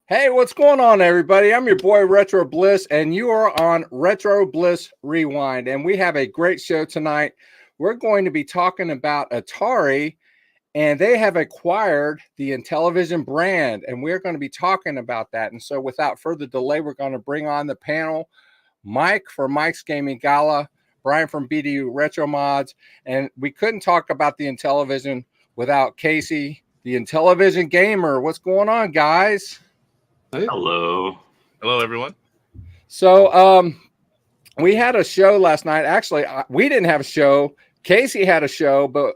Hey, what's going on, everybody? I'm your boy Retro Bliss, and you are on Retro Bliss Rewind. And we have a great show tonight. We're going to be talking about Atari, and they have acquired the Intellivision brand, and we're going to be talking about that. And so, without further delay, we're going to bring on the panel Mike from Mike's Gaming Gala, Brian from BDU Retro Mods, and we couldn't talk about the Intellivision without Casey, the Intellivision gamer. What's going on, guys? Hello. Hello, everyone. So, we had a show last night. Actually, we didn't have a show. Casey had a show, but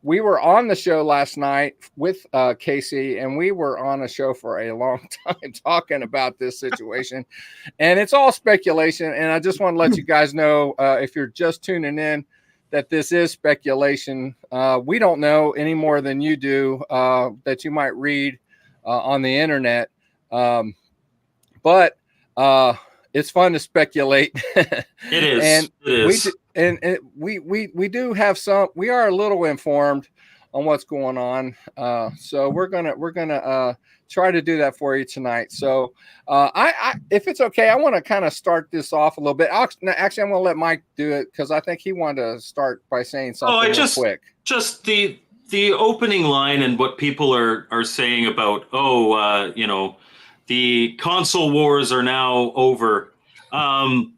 we were on the show last night with Casey, and we were on a show for a long time talking about this situation. And it's all speculation. And I just want to let you guys know, if you're just tuning in, that this is speculation. We don't know any more than you do that you might read on the internet. But it's fun to speculate. It is. We do have some. We are a little informed on what's going on. So we're gonna try to do that for you tonight. So I if it's okay, I want to kind of start this off a little bit. Actually, I'm gonna let Mike do it because I think he wanted to start by saying something real quick. Just the opening line and what people are saying about the console wars are now over. Now,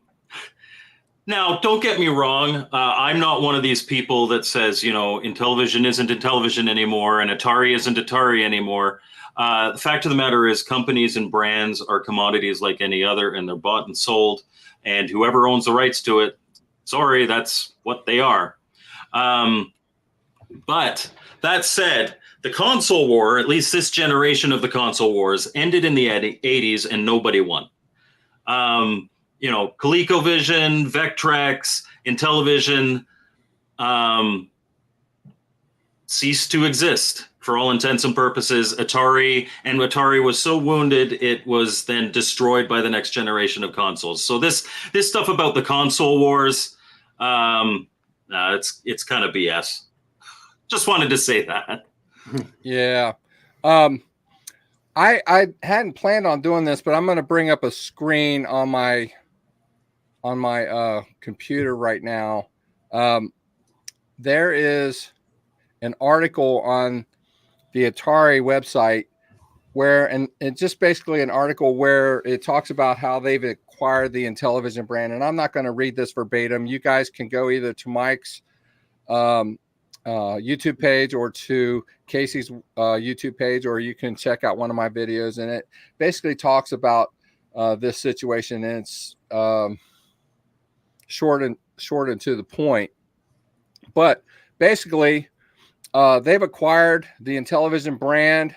don't get me wrong. I'm not one of these people that says, Intellivision isn't Intellivision anymore and Atari isn't Atari anymore. The fact of the matter is companies and brands are commodities like any other, and they're bought and sold. And whoever owns the rights to it, sorry, that's what they are. But that said, the console war, at least this generation of the console wars, ended in the 80s and nobody won. ColecoVision, Vectrex, Intellivision ceased to exist for all intents and purposes. Atari was so wounded, it was then destroyed by the next generation of consoles. So this stuff about the console wars, it's kind of BS. Just wanted to say that. Yeah. I hadn't planned on doing this, but I'm going to bring up a screen on my computer right now. There is an article on the Atari website and it's just basically an article where it talks about how they've acquired the Intellivision brand. And I'm not going to read this verbatim. You guys can go either to Mike's YouTube page or to Casey's YouTube page, or you can check out one of my videos, and it basically talks about this situation, and it's short and to the point. But basically, they've acquired the Intellivision brand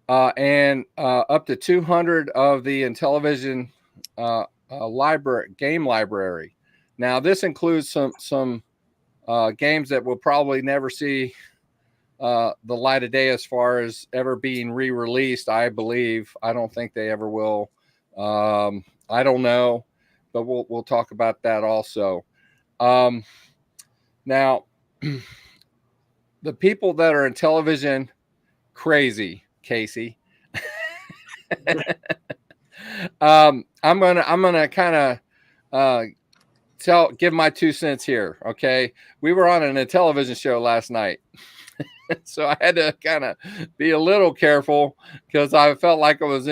and up to 200 of the Intellivision game library. Now, this includes some games that will probably never see the light of day as far as ever being re-released, I believe. I don't think they ever will. I don't know, but we'll talk about that also. Now, the people that are Intellivision crazy, Casey. I'm gonna kind of give my 2 cents here. Okay. We were on an Intellivision show last night. So I had to kind of be a little careful because I felt like I was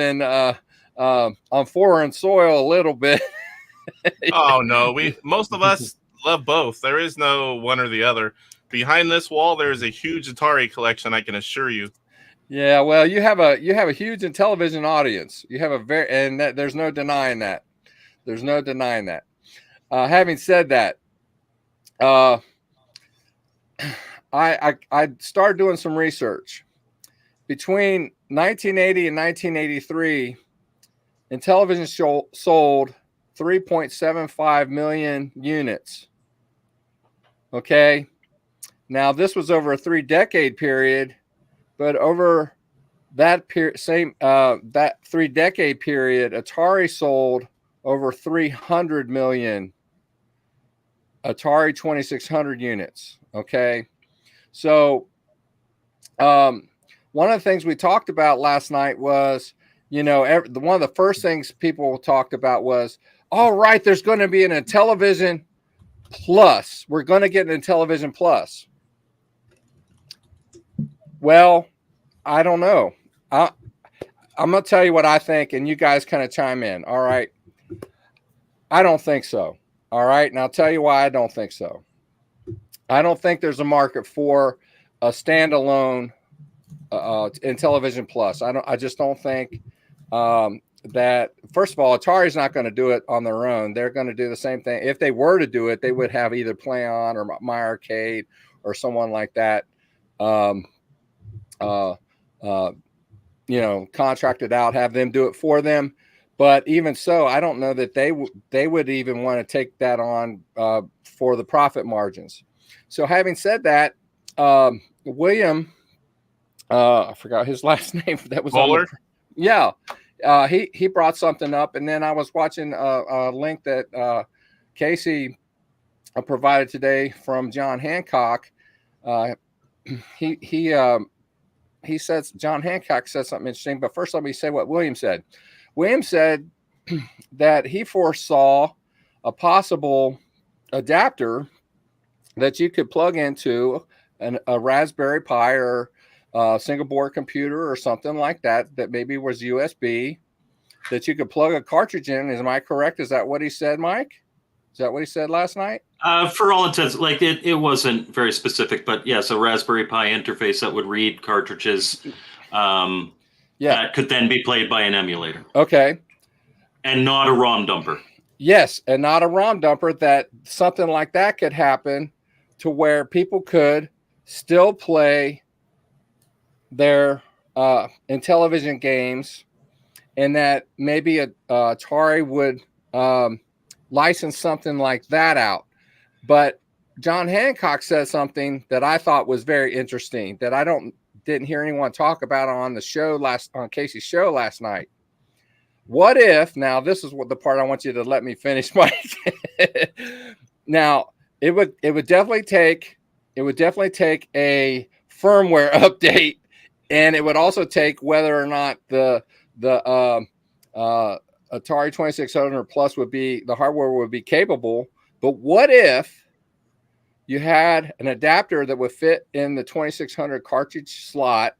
on foreign soil a little bit. Oh no, most of us love both. There is no one or the other. Behind this wall, there is a huge Atari collection, I can assure you. Yeah, well, you have a huge Intellivision audience. You have there's no denying that. There's no denying that. Having said that, I started doing some research. Between 1980 and 1983, Intellivision sold 3.75 million units. Okay. Now, this was over a 3-decade period, but over that that 3-decade period, Atari sold over 300 million Atari 2600 units. Okay. So one of the things we talked about last night was one of the first things people talked about was, all right, there's going to be an Intellivision Plus. We're going to get an Intellivision Plus. Well, I don't know. I'm going to tell you what I think, and you guys kind of chime in. All right. I don't think so. All right. And I'll tell you why I don't think so. I don't think there's a market for a standalone Intellivision Plus. I just don't think that, first of all, Atari's not going to do it on their own. They're going to do the same thing. If they were to do it, they would have either PlayOn or My Arcade or someone like that, contracted out, have them do it for them. But even so, I don't know that they would even want to take that on for the profit margins. So having said that, William, I forgot his last name. That was Bowler? He brought something up, and then I was watching a link that Casey provided today from John Hancock. He says John Hancock said something interesting, but first let me say what William said. William said that he foresaw a possible adapter that you could plug into a Raspberry Pi or single board computer or something like that maybe was USB, that you could plug a cartridge in. Am I correct? Is that what he said, Mike? Is that what he said last night? For all intents, like it wasn't very specific, but yes, a Raspberry Pi interface that would read cartridges that could then be played by an emulator. Okay. And not a ROM dumper. Yes, and not a ROM dumper, that something like that could happen to where people could still play their Intellivision games, and that maybe Atari would license something like that out. But John Hancock said something that I thought was very interesting that I didn't hear anyone talk about on the show on Casey's show last night. What if, now this is what the part I want you to let me finish, Mike. Now, it would definitely take a firmware update, and it would also take whether or not the Atari 2600 Plus the hardware would be capable. But what if you had an adapter that would fit in the 2600 cartridge slot,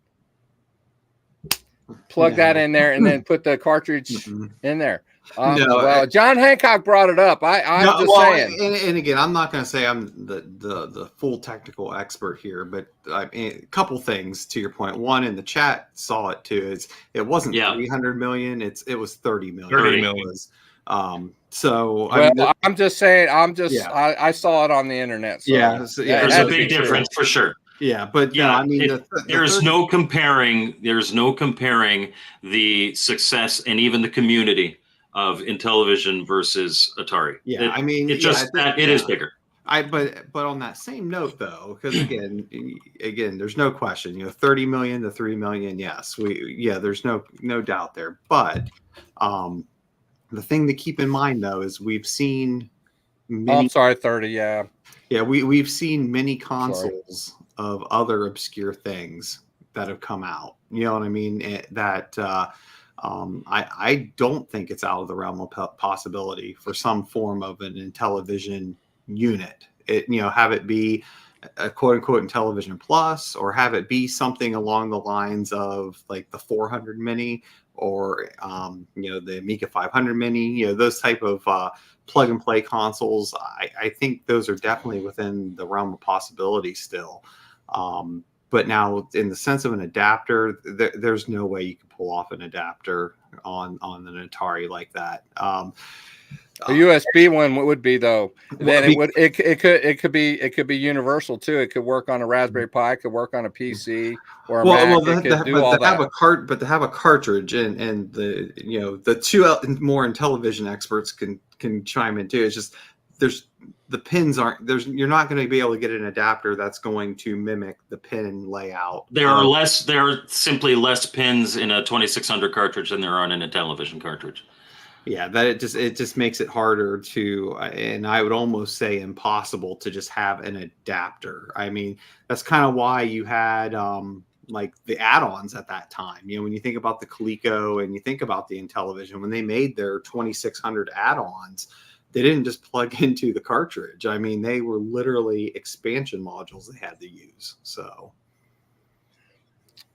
plug that in there, and then put the cartridge in there? John Hancock brought it up. I'm just saying. And again, I'm not going to say I'm the full technical expert here, but a couple things to your point. One, in the chat saw it too. It wasn't 300 million. It was 30 million. 30 million. I'm just saying. I saw it on the internet. So there's a big difference for sure. Yeah, but there's no comparing the success and even the community of Intellivision versus Atari. Yeah, it is bigger. But on that same note though, because again, there's no question, 30 million to 3 million. Yes, there's no doubt there. But the thing to keep in mind though is we've seen 30. Yeah. Yeah, we've seen many consoles of other obscure things that have come out. You know what I mean? I don't think it's out of the realm of possibility for some form of an Intellivision unit. Have it be a quote unquote Intellivision Plus, or have it be something along the lines of like the 400 Mini or the Amiga 500 Mini. Those type of plug and play consoles. I think those are definitely within the realm of possibility still. But now, in the sense of an adapter, there's no way you can pull off an adapter on an Atari like that. A USB one would be though. Then it could be universal too. It could work on a Raspberry Pi. It could work on a PC or a Mac. But to have a cartridge and the two more Intellivision experts can chime in too. It's just the pins you're not going to be able to get an adapter that's going to mimic the pin layout. There are simply less pins in a 2600 cartridge than there are on an Intellivision cartridge. Yeah, that it just makes it harder to, and I would almost say impossible to just have an adapter. I mean, that's kind of why you had like the add-ons at that time. You know, when you think about the Coleco and you think about the Intellivision, when they made their 2600 add-ons, they didn't just plug into the cartridge. I mean, they were literally expansion modules they had to use. So,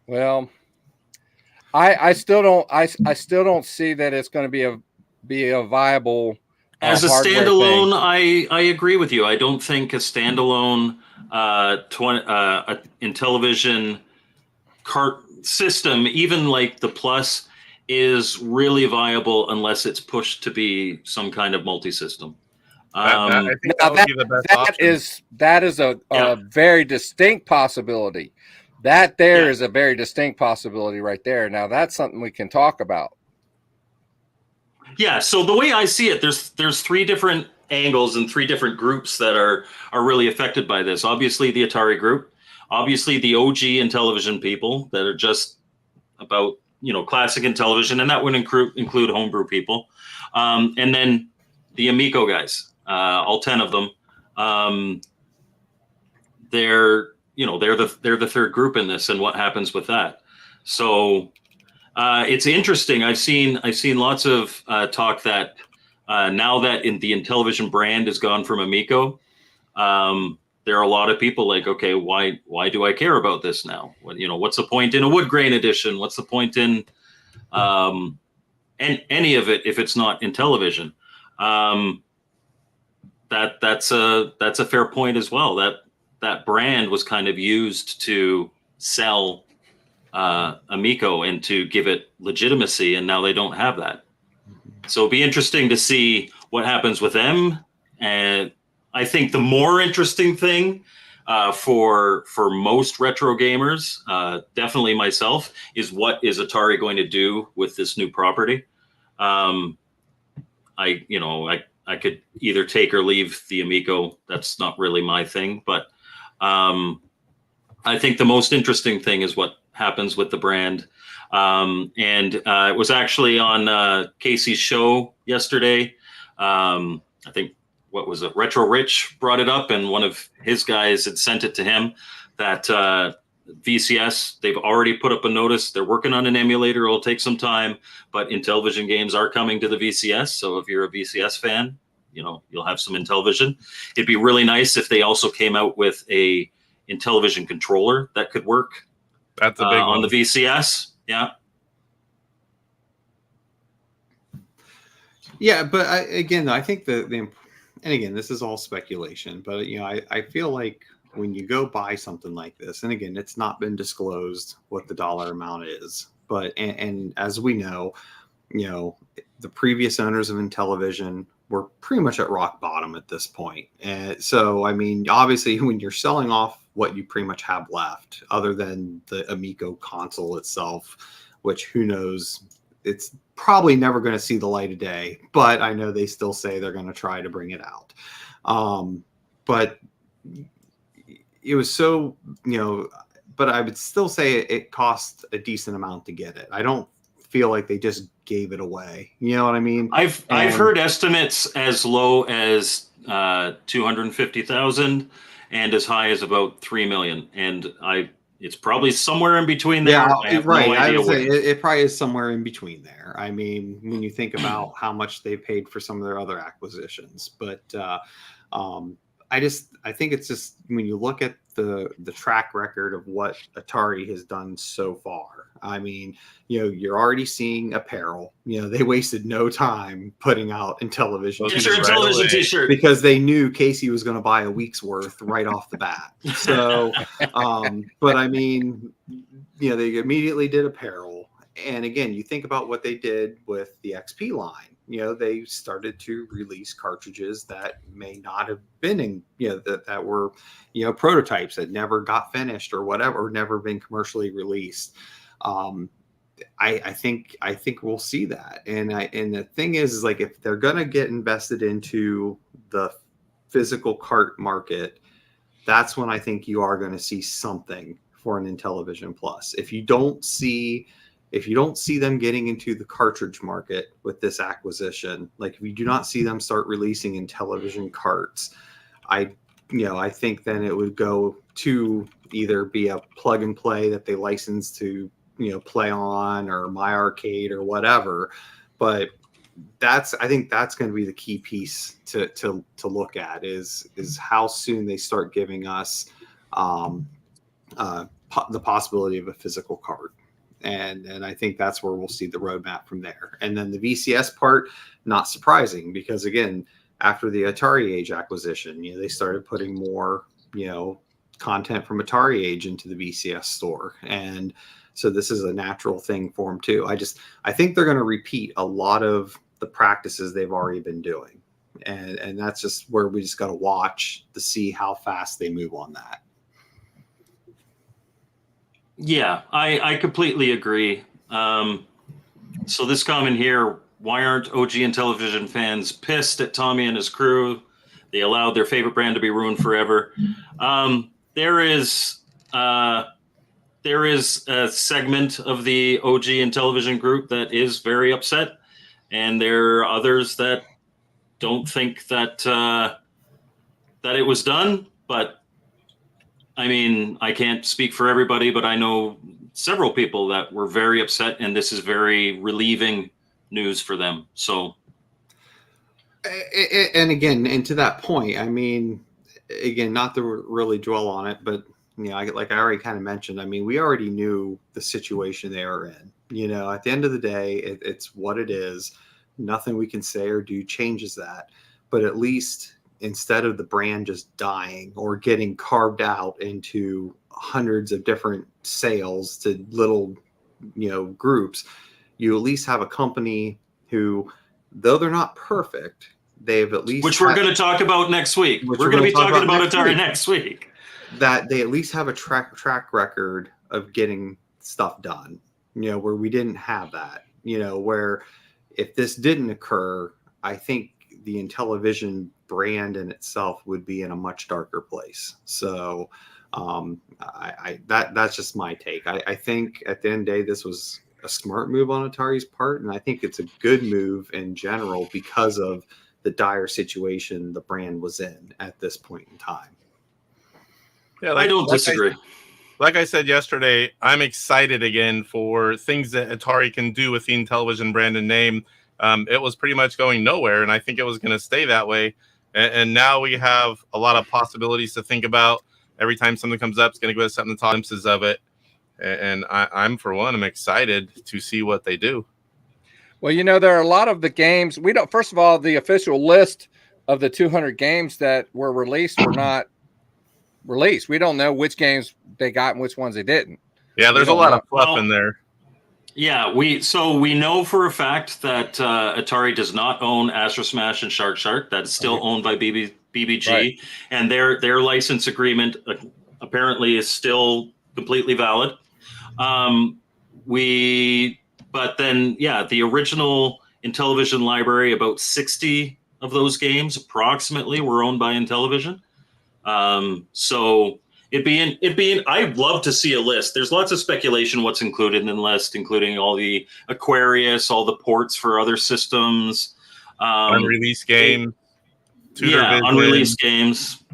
well, I still don't see that it's going to be a viable as a hardware standalone. thing. I agree with you. I don't think a standalone Intellivision cart system, even like the Plus, is really viable unless it's pushed to be some kind of multi-system. I think that would be the best option. That is a very distinct possibility. That there is a very distinct possibility right there. Now that's something we can talk about. Yeah. So the way I see it, there's three different angles and three different groups that are really affected by this. Obviously, the Atari group, obviously the OG Intellivision people that are just about, you know, classic Intellivision, and that would include homebrew people, and then the Amico guys, all 10 of them. They're the third group in this, and what happens with that. So it's interesting. I've seen lots of talk that now that the Intellivision brand has gone from Amico, there are a lot of people like, okay, why do I care about this now? What's the point in a wood grain edition? What's the point in any of it if it's not Intellivision? That's a fair point as well. That brand was kind of used to sell Amico and to give it legitimacy, and now they don't have that. So it'll be interesting to see what happens with them. And I think the more interesting thing for most retro gamers, definitely myself, is what is Atari going to do with this new property. I could either take or leave the Amico. That's not really my thing, but I think the most interesting thing is what happens with the brand. It was actually on Casey's show yesterday. I think, what was it? Retro Rich brought it up, and one of his guys had sent it to him that VCS, they've already put up a notice. They're working on an emulator. It'll take some time, but Intellivision games are coming to the VCS. So if you're a VCS fan, you'll have some Intellivision. It'd be really nice if they also came out with a Intellivision controller that could work. That's a big one. On the VCS. Yeah. Yeah, but I think and again, this is all speculation, but I feel like when you go buy something like this, and again, it's not been disclosed what the dollar amount is, but and as we know, the previous owners of Intellivision were pretty much at rock bottom at this point. And so, I mean, obviously, when you're selling off what you pretty much have left, other than the Amico console itself, which who knows, it's probably never going to see the light of day, but I know they still say they're going to try to bring it out. But it was so, but I would still say it cost a decent amount to get it. I don't feel like they just gave it away. You know what I mean? I've heard estimates as low as 250,000 and as high as about 3 million. And it's probably somewhere in between there. Yeah, I have right. no idea I would say it probably is somewhere in between there. I mean, when you think about how much they paid for some of their other acquisitions, but I think it's just when you look at the track record of what Atari has done so far. I mean, you're already seeing apparel. They wasted no time putting out Intellivision. Get your Intellivision t-shirt, because they knew Casey was going to buy a week's worth right off the bat. So, but I mean, they immediately did apparel. And again, you think about what they did with the XP line. They started to release cartridges that may not have been in, that were, prototypes that never got finished or whatever, or never been commercially released. I think we'll see that. And the thing is like, if they're going to get invested into the physical cart market, that's when I think you are going to see something for an Intellivision Plus. If you don't see them getting into the cartridge market with this acquisition, like if you do not see them start releasing Intellivision carts, I I think then it would go to either be a plug and play that they license to, play on, or My Arcade or whatever. But I think that's going to be the key piece to look at is how soon they start giving us the possibility of a physical card. And I think that's where we'll see the roadmap from there. And then the VCS part, not surprising, because again, after the Atari Age acquisition, they started putting more, content from Atari Age into the VCS store. And so this is a natural thing for them too. I think they're going to repeat a lot of the practices they've already been doing. And that's just where we just got to watch to see how fast they move on that. Yeah, I completely agree. So this comment here, why aren't OG Intellivision fans pissed at Tommy and his crew? They allowed their favorite brand to be ruined forever. There is a segment of the OG Intellivision group that is very upset, and there are others that don't think that that it was done. But I mean, I can't speak for everybody, but I know several people that were very upset, and this is very relieving news for them. So, and again, and to that point, I mean, again, not to really dwell on it, but like I already kind of mentioned, I mean, we already knew the situation they are in. At the end of the day, it's what it is. Nothing we can say or do changes that. But at least instead of the brand just dying or getting carved out into hundreds of different sales to little, groups, you at least have a company who, though they're not perfect, they've at least, which we're going to talk about next week. We're going to be talking about Atari next week. That they at least have a track record of getting stuff done, where we didn't have that, where if this didn't occur, I think the Intellivision brand in itself would be in a much darker place. So that's just my take. I think at the end of the day, this was a smart move on Atari's part, and I think it's a good move in general because of the dire situation the brand was in at this point in time. Yeah, I don't disagree. Like I said yesterday, I'm excited again for things that Atari can do with the Intellivision brand and name. It was pretty much going nowhere, and I think it was going to stay that way. And now we have a lot of possibilities to think about. Every time something comes up, it's going to give us something to talk glimpses of it. And I'm, for one, I'm excited to see what they do. Well, there are a lot of the games. We don't. First of all, the official list of the 200 games that were released were not released. We don't know which games they got and which ones they didn't. Yeah, there's a lot of fluff in there. Yeah, we know for a fact that Atari does not own Astro Smash and Shark Shark. That's still owned by BBG, right. And their license agreement apparently is still completely valid. But then, the original Intellivision library, about 60 of those games approximately were owned by Intellivision. So I'd love to see a list. There's lots of speculation what's included in the list, including all the Aquarius, all the ports for other systems. Unreleased games. Unreleased games.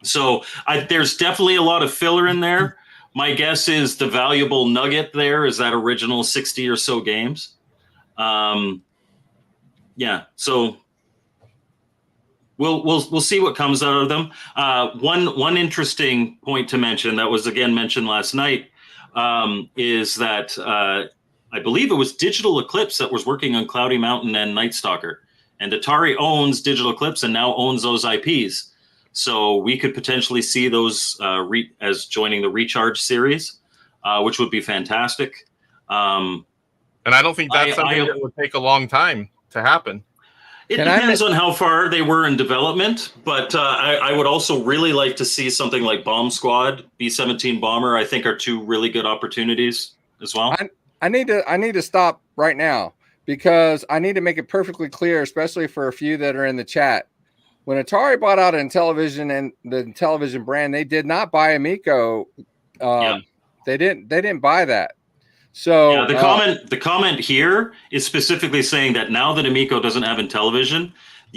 So there's definitely a lot of filler in there. My guess is the valuable nugget there is that original 60 or so games. So we'll see what comes out of them. One interesting point to mention that was again mentioned last night is that I believe it was Digital Eclipse that was working on Cloudy Mountain and Night Stalker, and Atari owns Digital Eclipse and now owns those IPs. So we could potentially see those as joining the Recharge series, which would be fantastic. And I don't think that's something that would take a long time to happen. It depends on how far they were in development, but I would also really like to see something like Bomb Squad, B-17 Bomber. I think are two really good opportunities as well. I need to stop right now because I need to make it perfectly clear, especially for a few that are in the chat. When Atari bought out Intellivision and the Intellivision brand, they did not buy Amico. They didn't buy that. So the comment here is specifically saying that now that Amico doesn't have Intellivision,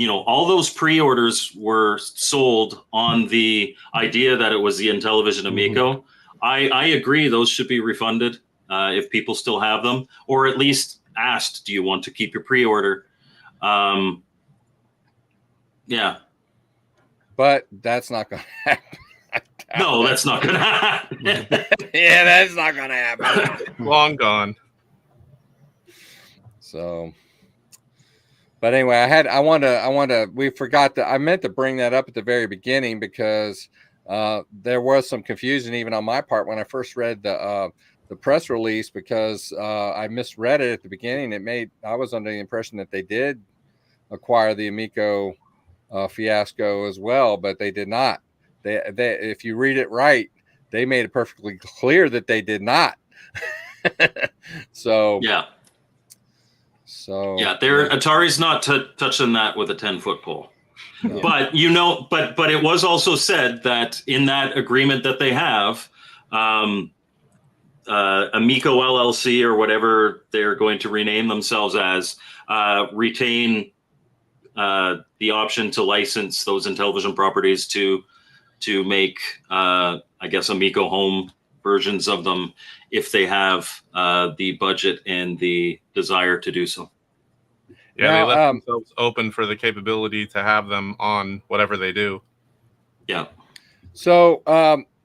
all those pre-orders were sold on the idea that it was the Intellivision Amico. I agree those should be refunded if people still have them, or at least asked, do you want to keep your pre-order? Yeah. But that's not going to happen. No, that's not going to happen. Yeah, that's not going to happen. Long gone. So, but anyway, I meant to bring that up at the very beginning because there was some confusion even on my part when I first read the press release, because I misread it at the beginning. I was under the impression that they did acquire the Amico fiasco as well, but they did not. They if you read it right, they made it perfectly clear that they did not. So yeah. So Atari's not touching that with a 10-foot pole. No. But but it was also said that in that agreement that they have, Amico LLC or whatever they're going to rename themselves as, retain the option to license those Intellivision properties to make, I guess, Amico home versions of them if they have the budget and the desire to do so. Yeah, Now, they left themselves open for the capability to have them on whatever they do. Yeah. So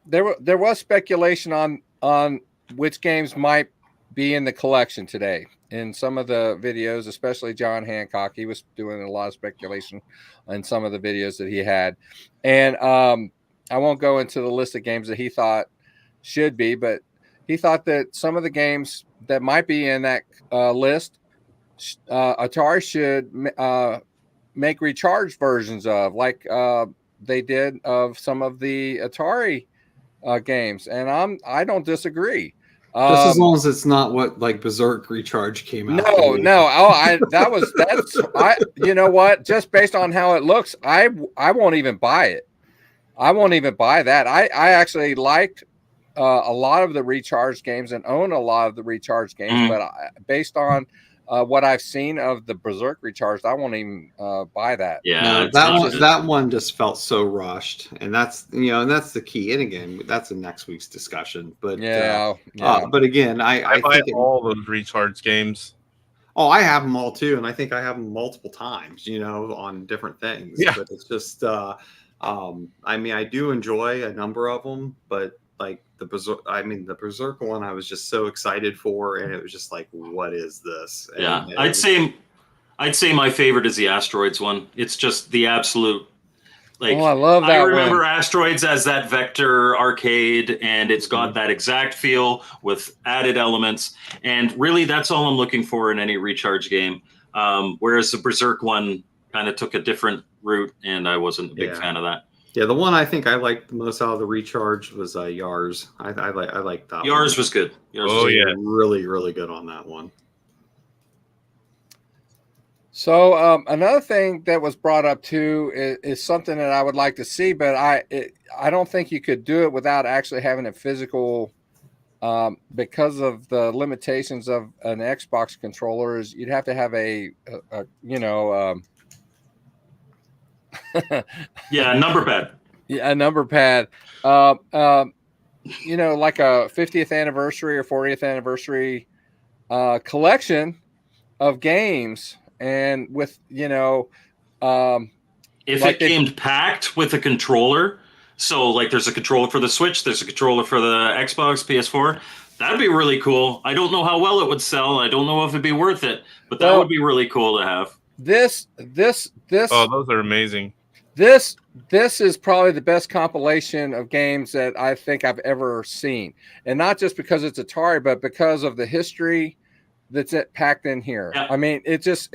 there was speculation on which games might be in the collection today. In some of the videos, especially John Hancock, he was doing a lot of speculation in some of the videos that he had. And I won't go into the list of games that he thought should be, but he thought that some of the games that might be in that list, Atari should make recharged versions of, like they did of some of the Atari games. And I don't disagree. Just as long as it's not what like Berserk Recharge came out. No. Oh, you know what? Just based on how it looks, I won't even buy it. I won't even buy that. I actually liked a lot of the recharged games and own a lot of the recharged games, but based on what I've seen of the Berserk Recharged, I won't even buy that. Yeah, no, that one just felt so rushed, and that's the key. And again, that's in next week's discussion. But but again, I buy think all those recharged games. Oh, I have them all too, and I think I have them multiple times, on different things. Yeah. But it's just, I mean, I do enjoy a number of them, but like the Berserk one, I was just so excited for, and it was just like, what is this? Yeah, And I'd say my favorite is the Asteroids one. It's just the absolute. Like, I love that. I remember Asteroids as that vector arcade, and it's got that exact feel with added elements. And really, that's all I'm looking for in any recharge game. Whereas the Berserk one kind of took a different route, and I wasn't a big fan of that. Yeah, the one I think I liked the most out of the recharge was Yars. I like that. Yars was good. Really, really good on that one. So another thing that was brought up too is something that I would like to see, but I don't think you could do it without actually having a physical, because of the limitations of an Xbox controller. Is you'd have to have a number pad. Yeah, a number pad. Like a 50th anniversary or 40th anniversary collection of games. And with, if it came packed with a controller, so like there's a controller for the Switch, there's a controller for the Xbox, PS4, that'd be really cool. I don't know how well it would sell. I don't know if it'd be worth it, but that would be really cool to have. This. Oh, those are amazing. This is probably the best compilation of games that I think I've ever seen. And not just because it's Atari, but because of the history that's packed in here. Yeah. I mean, it's just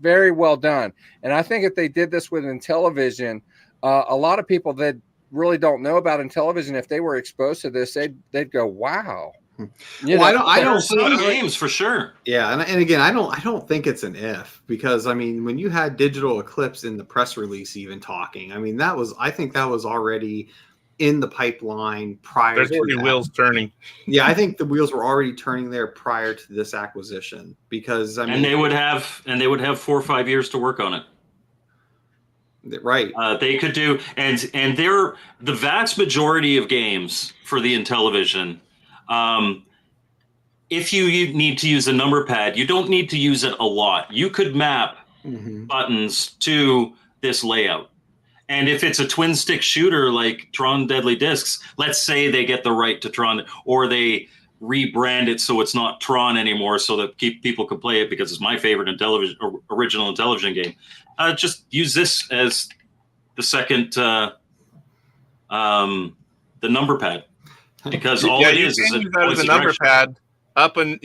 very well done. And I think if they did this with Intellivision, a lot of people that really don't know about Intellivision, if they were exposed to this, they'd go, wow. I don't see games for sure. Yeah, and again, I don't think it's an if, because I mean, when you had Digital Eclipse in the press release even talking, I mean, I think that was already in the pipeline prior There's to already that. wheels turning. Yeah, I think the wheels were already turning there prior to this acquisition because I mean, And they would have 4 or 5 years to work on it. right. They could do, and they're the vast majority of games for the Intellivision. If you need to use a number pad, you don't need to use it a lot. You could map buttons to this layout. And if it's a twin stick shooter like Tron Deadly Discs, let's say they get the right to Tron, or they rebrand it so it's not Tron anymore, so that people can play it because it's my favorite original Intellivision game. Just use this as the second, the number pad, because all it is use a that as a number pad. Up and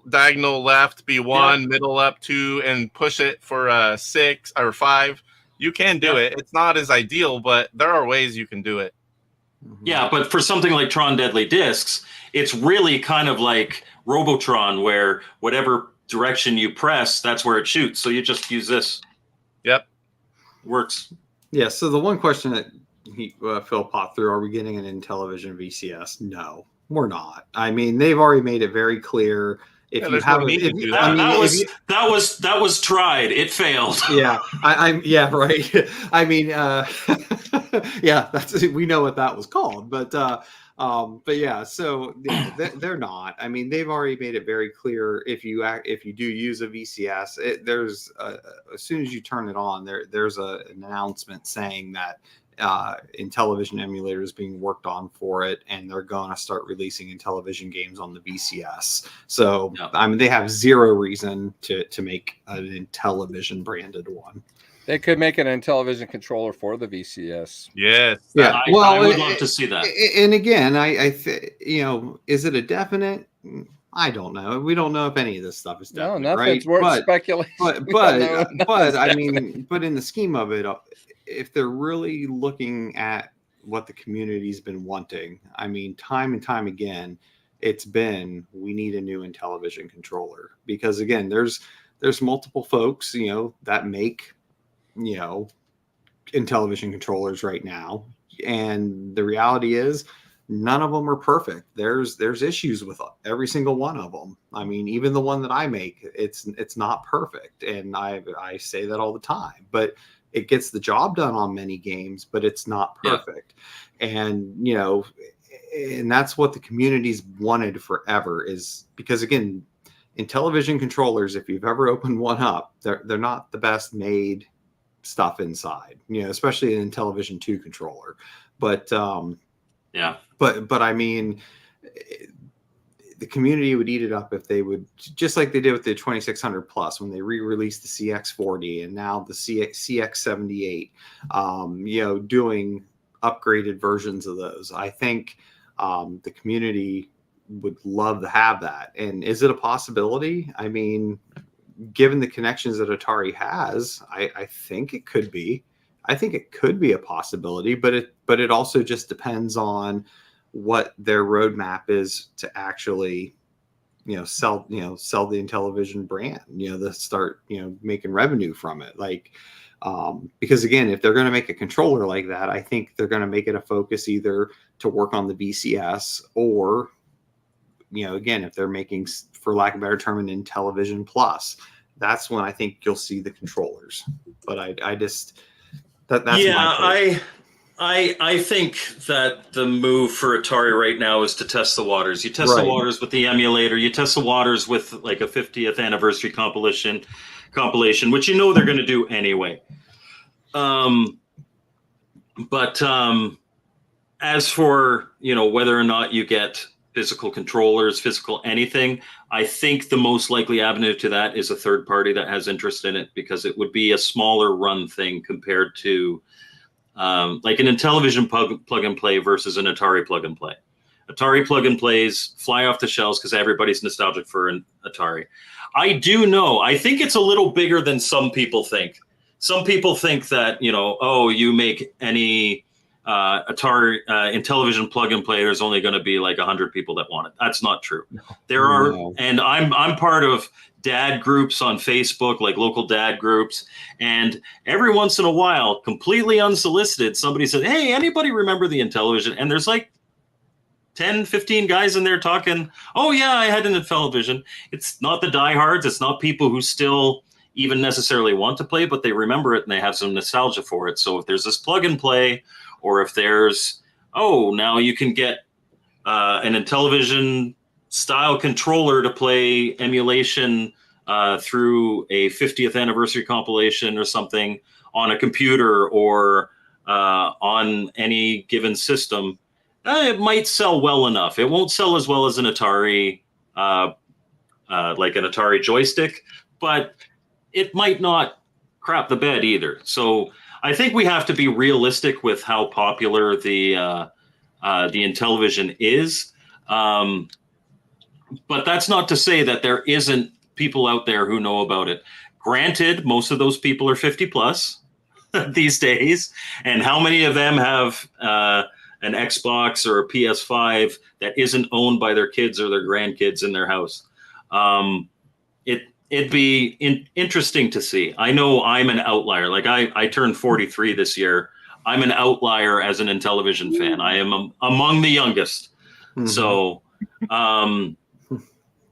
diagonal left be 1, middle up 2, and push it for 6 or 5. You can do it. It's not as ideal, but there are ways you can do it. Yeah, but for something like Tron Deadly Discs, it's really kind of like Robotron, where whatever direction you press, that's where it shoots. So you just use this. Yep. Works. Yeah. So the one question that Phil popped through: are we getting an Intellivision VCS? No, we're not. I mean, they've already made it very clear. If you have, that was tried. It failed. Yeah, I'm right. I mean, yeah, we know what that was called, but yeah. So yeah, they're not. I mean, they've already made it very clear. If you do use a VCS, there's as soon as you turn it on, there's an announcement saying that Intellivision emulator is being worked on for it, and they're going to start releasing Intellivision games on the VCS. So I mean, they have zero reason to make an Intellivision branded one. They could make an Intellivision controller for the VCS. Yes. Yeah. I would love to see that. And again, is it a definite? I don't know. We don't know if any of this stuff is definite. No, nothing's worth speculating. But I mean, but in the scheme of it, if they're really looking at what the community's been wanting, I mean, time and time again, it's been, we need a new Intellivision controller, because again, there's multiple folks, that make, Intellivision controllers right now. And the reality is none of them are perfect. There's issues with every single one of them. I mean, even the one that I make, it's not perfect. And I say that all the time, but it gets the job done on many games, but it's not perfect. Yeah. And, and that's what the community's wanted forever, is because again, Intellivision controllers, if you've ever opened one up, they're not the best made stuff inside, especially an Intellivision 2 controller. But, but I mean, the community would eat it up if they would, just like they did with the 2600 Plus when they re-released the CX40 and now the CX78, doing upgraded versions of those. I think the community would love to have that. And is it a possibility? I mean, given the connections that Atari has, I think it could be. I think it could be a possibility, but it also just depends on what their roadmap is to actually, sell the Intellivision brand, to start, making revenue from it. Like, because again, if they're going to make a controller like that, I think they're going to make it a focus either to work on the VCS or, again, if they're making, for lack of a better term, an Intellivision Plus, that's when I think you'll see the controllers. But I just, that's my take. I think that the move for Atari right now is to test the waters. You test the waters with the emulator. You test the waters with like a 50th anniversary compilation, which they're going to do anyway. But as for whether or not you get physical controllers, physical anything, I think the most likely avenue to that is a third party that has interest in it, because it would be a smaller run thing compared to like an Intellivision plug and play versus an Atari plug and play. Atari plug and plays fly off the shelves because everybody's nostalgic for an Atari. I think it's a little bigger than some people think. Some people think that, you make any Atari Intellivision plug and play, there's only going to be like 100 people that want it. That's not true. There are, and I'm part of dad groups on Facebook, like local dad groups, and every once in a while, completely unsolicited, somebody said, "Hey, anybody remember the Intellivision?" And there's like 10, 15 guys in there talking, "Oh yeah, I had an Intellivision." It's not the diehards. It's not people who still even necessarily want to play, but they remember it and they have some nostalgia for it. So if there's this plug and play, or if there's, now you can get an Intellivision style controller to play emulation through a 50th anniversary compilation or something on a computer or on any given system, it might sell well enough. It won't sell as well as an Atari, like an Atari joystick, but it might not crap the bed either. So I think we have to be realistic with how popular the Intellivision is. But that's not to say that there isn't people out there who know about it. Granted, most of those people are 50 plus these days. And how many of them have an Xbox or a PS5 that isn't owned by their kids or their grandkids in their house? It'd be interesting to see. I know I'm an outlier. Like I turned 43 this year. I'm an outlier as an Intellivision fan. I am among the youngest. Mm-hmm. So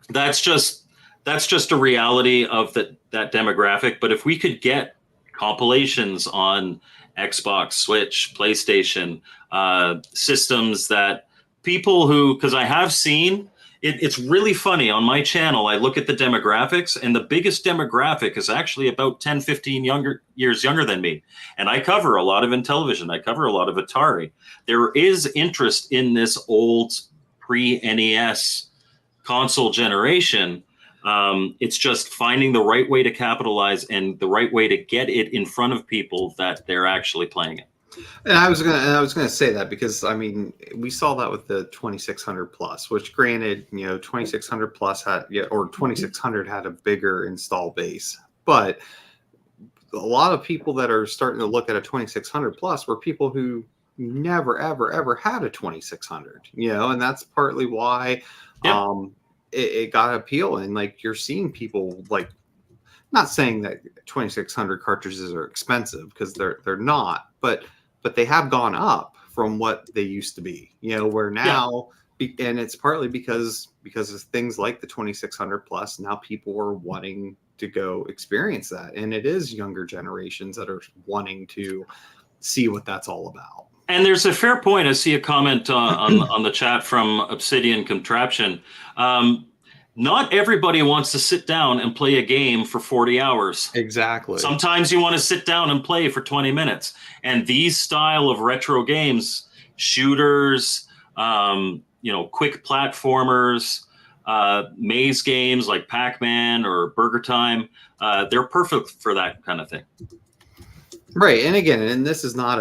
that's just a reality of that demographic. But if we could get compilations on Xbox, Switch, PlayStation, systems that people who, because I have seen, it's really funny on my channel. I look at the demographics, and the biggest demographic is actually about 10, 15 years younger than me. And I cover a lot of Intellivision. I cover a lot of Atari. There is interest in this old pre-NES console generation. It's just finding the right way to capitalize and the right way to get it in front of people that they're actually playing it. And I was gonna say that because I mean we saw that with the 2600 plus, which granted 2600 plus had or 2600 had a bigger install base, but a lot of people that are starting to look at a 2600 plus were people who never ever had a 2600, and that's partly why it got appeal. And like you're seeing people, like, not saying that 2600 cartridges are expensive because they're not, but they have gone up from what they used to be, where now, and it's partly because of things like the 2600 plus. Now people are wanting to go experience that. And it is younger generations that are wanting to see what that's all about. And there's a fair point. I see a comment on the chat from Obsidian Contraption. Not everybody wants to sit down and play a game for 40 hours. Exactly. Sometimes you want to sit down and play for 20 minutes. And these style of retro games, shooters, quick platformers, maze games like Pac-Man or Burger Time, they're perfect for that kind of thing. Right. And again, and this is not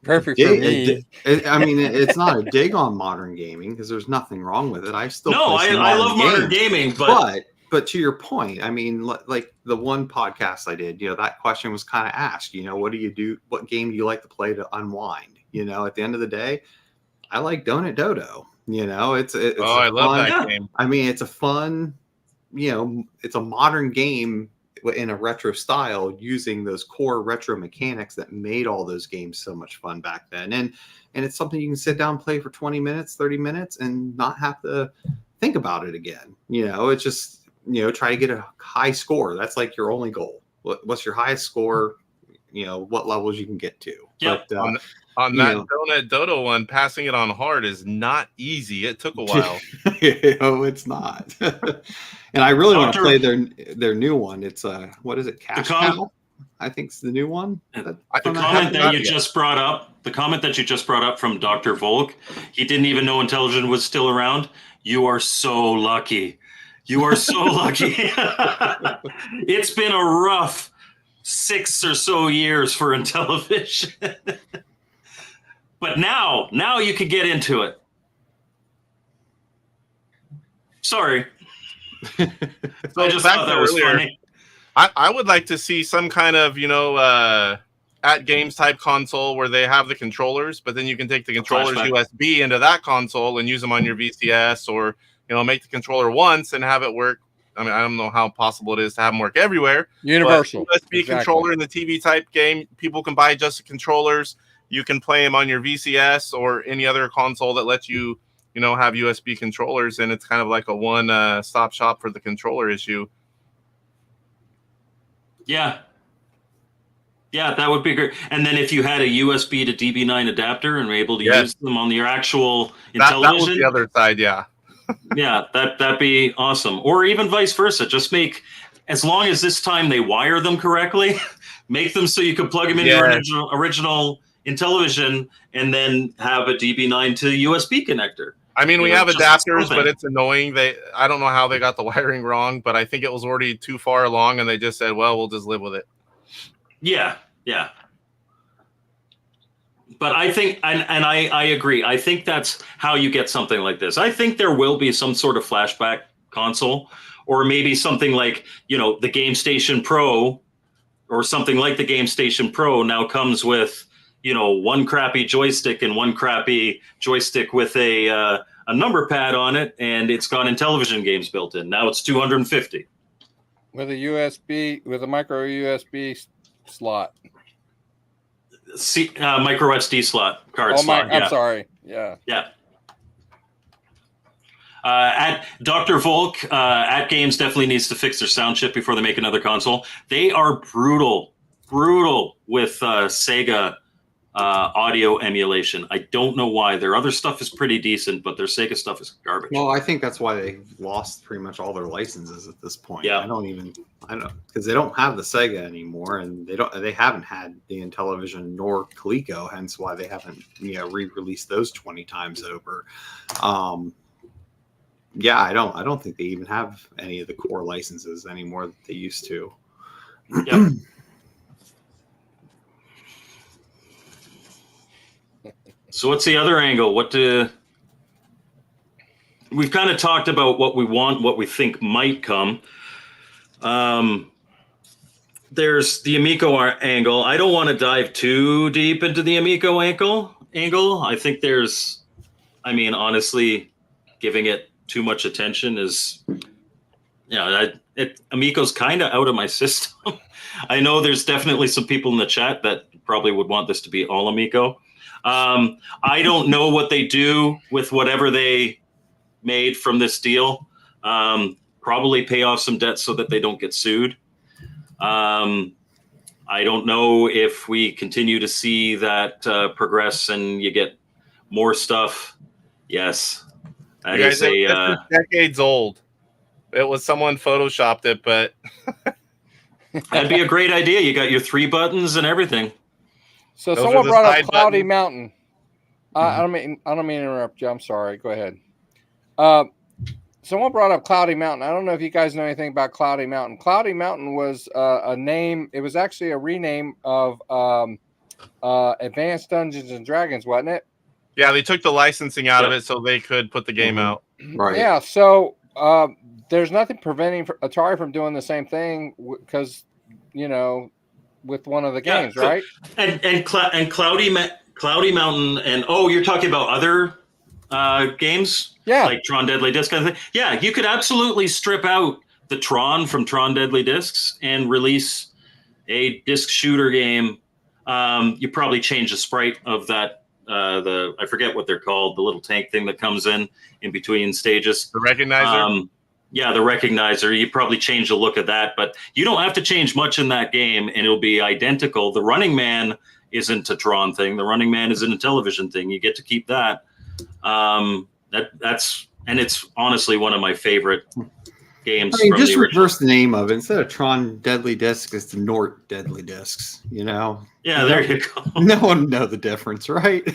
perfect for me. I mean, it's not a dig on modern gaming because there's nothing wrong with it. I love modern gaming, but to your point, I mean, like the one podcast I did, that question was kind of asked, what do you do? What game do you like to play to unwind? At the end of the day, I like Donut Dodo. It's I love that game. I mean, it's a fun, it's a modern game in a retro style using those core retro mechanics that made all those games so much fun back then. And it's something you can sit down and play for 20 minutes, 30 minutes and not have to think about it again. It's just, try to get a high score. That's like your only goal. What's your highest score? What levels you can get to. Yep. But, on that Donut Dodo one, passing it on hard is not easy. It took a while. It's not. And I really want to play their new one. It's what is it? Cash Cow? I think it's the new one. The comment that you just brought up from Dr. Volk, he didn't even know Intellivision was still around. You are so lucky. You are so lucky. It's been a rough 6 or so years for Intellivision. But now you can get into it. Sorry. I just thought that was funny. I would like to see some kind of, at games type console where they have the controllers, but then you can take the controllers Flashback. USB into that console and use them on your VCS, or make the controller once and have it work. I mean, I don't know how possible it is to have them work everywhere. Universal USB controller in the TV type game, people can buy just the controllers. You can play them on your VCS or any other console that lets you, have USB controllers, and it's kind of like a one stop shop for the controller issue. Yeah. Yeah, that would be great. And then if you had a USB to DB9 adapter and were able to use them on your actual Intellivision. That was the other side, yeah. Yeah, that'd be awesome. Or even vice versa. Just make, as long as this time they wire them correctly, make them so you can plug them in your original Intellivision and then have a DB9 to USB connector. I mean, we have adapters, but it's annoying. I don't know how they got the wiring wrong, but I think it was already too far along, and they just said, well, we'll just live with it. Yeah. But I think, and I agree, I think that's how you get something like this. I think there will be some sort of flashback console, or maybe something like, the Game Station Pro, or something like the Game Station Pro now comes with, one crappy joystick and one crappy joystick with a number pad on it, and it's got Intellivision games built in. Now it's $250 with a micro USB slot. Micro SD slot card slot. I'm sorry. Yeah. At Dr. Volk, at Games definitely needs to fix their sound chip before they make another console. They are brutal with Sega audio emulation. I don't know why. Their other stuff is pretty decent, but their Sega stuff is garbage. Well, I think that's why they've lost pretty much all their licenses at this point. Yeah. I don't because they don't have the Sega anymore, and they haven't had the Intellivision nor Coleco, hence why they haven't re-released those 20 times over. Yeah, I don't think they even have any of the core licenses anymore that they used to. Yep. So what's the other angle? We've kind of talked about what we want, what we think might come. There's the Amico angle. I don't want to dive too deep into the Amico angle. I think honestly, giving it too much attention is, Amico's kind of out of my system. I know there's definitely some people in the chat that probably would want this to be all Amico. I don't know what they do with whatever they made from this deal. Probably pay off some debts so that they don't get sued. I don't know if we continue to see that progress and you get more stuff. Yes. It's decades old. It was someone photoshopped it, but that'd be a great idea. You got your 3 buttons and everything. So someone brought up Cloudy Mountain. I don't mean to interrupt you. I'm sorry. Go ahead. Someone brought up Cloudy Mountain. I don't know if you guys know anything about Cloudy Mountain. Cloudy Mountain was a name. It was actually a rename of Advanced Dungeons and Dragons, wasn't it? Yeah, they took the licensing out of it so they could put the game out. Right. Yeah. So there's nothing preventing Atari from doing the same thing because with one of the games, right? And Cloudy Mountain, and you're talking about other games, like Tron Deadly Disc kind of thing. Yeah, you could absolutely strip out the Tron from Tron Deadly Discs and release a disc shooter game. You probably change the sprite of that. I forget what they're called, the little tank thing that comes in between stages. The recognizer. Yeah, the recognizer. You probably change the look of that, but you don't have to change much in that game, and it'll be identical. The Running Man isn't a Tron thing. The Running Man is an Intellivision thing. You get to keep that. That's it's honestly one of my favorite games. I mean, just reverse the name of it. Instead of Tron Deadly Discs, it's the Nort Deadly Discs. Yeah, there you go. No one would know the difference, right?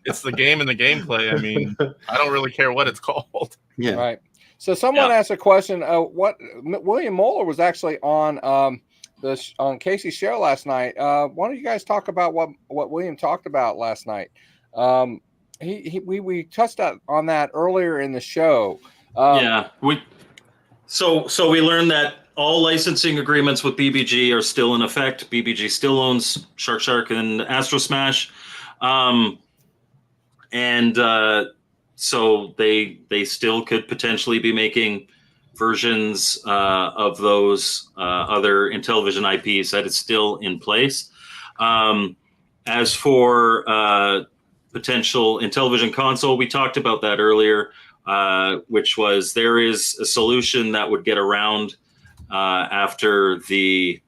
It's the game and the gameplay. I mean, I don't really care what it's called. Yeah. Right. So someone asked a question. What William Moeller was actually on on Casey's show last night. Why don't you guys talk about what William talked about last night? We touched on that earlier in the show. We learned that all licensing agreements with BBG are still in effect. BBG still owns Shark and Astro Smash. So they still could potentially be making versions of those other Intellivision IPs. That is still in place. As for potential Intellivision console, we talked about that earlier, which was there is a solution that would get around after the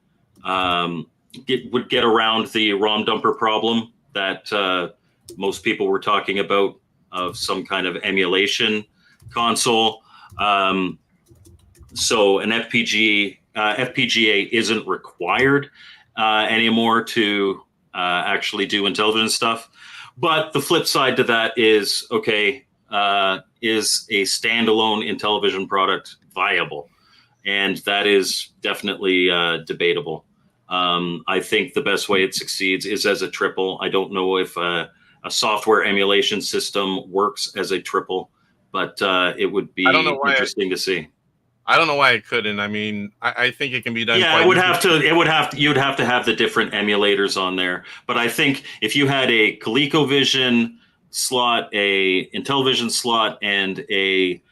would get around the ROM dumper problem that most people were talking about, of some kind of emulation console. So an FPGA isn't required anymore to actually do Intellivision stuff. But the flip side to that is, okay, is a standalone Intellivision product viable? And that is definitely debatable. I think the best way it succeeds is as a triple. I don't know if a software emulation system works as a triple, but it would be interesting to see. I don't know why it couldn't. I mean, I think it can be done. Yeah, quite it would have to. You'd have to have the different emulators on there. But I think if you had a ColecoVision slot, a Intellivision slot, and a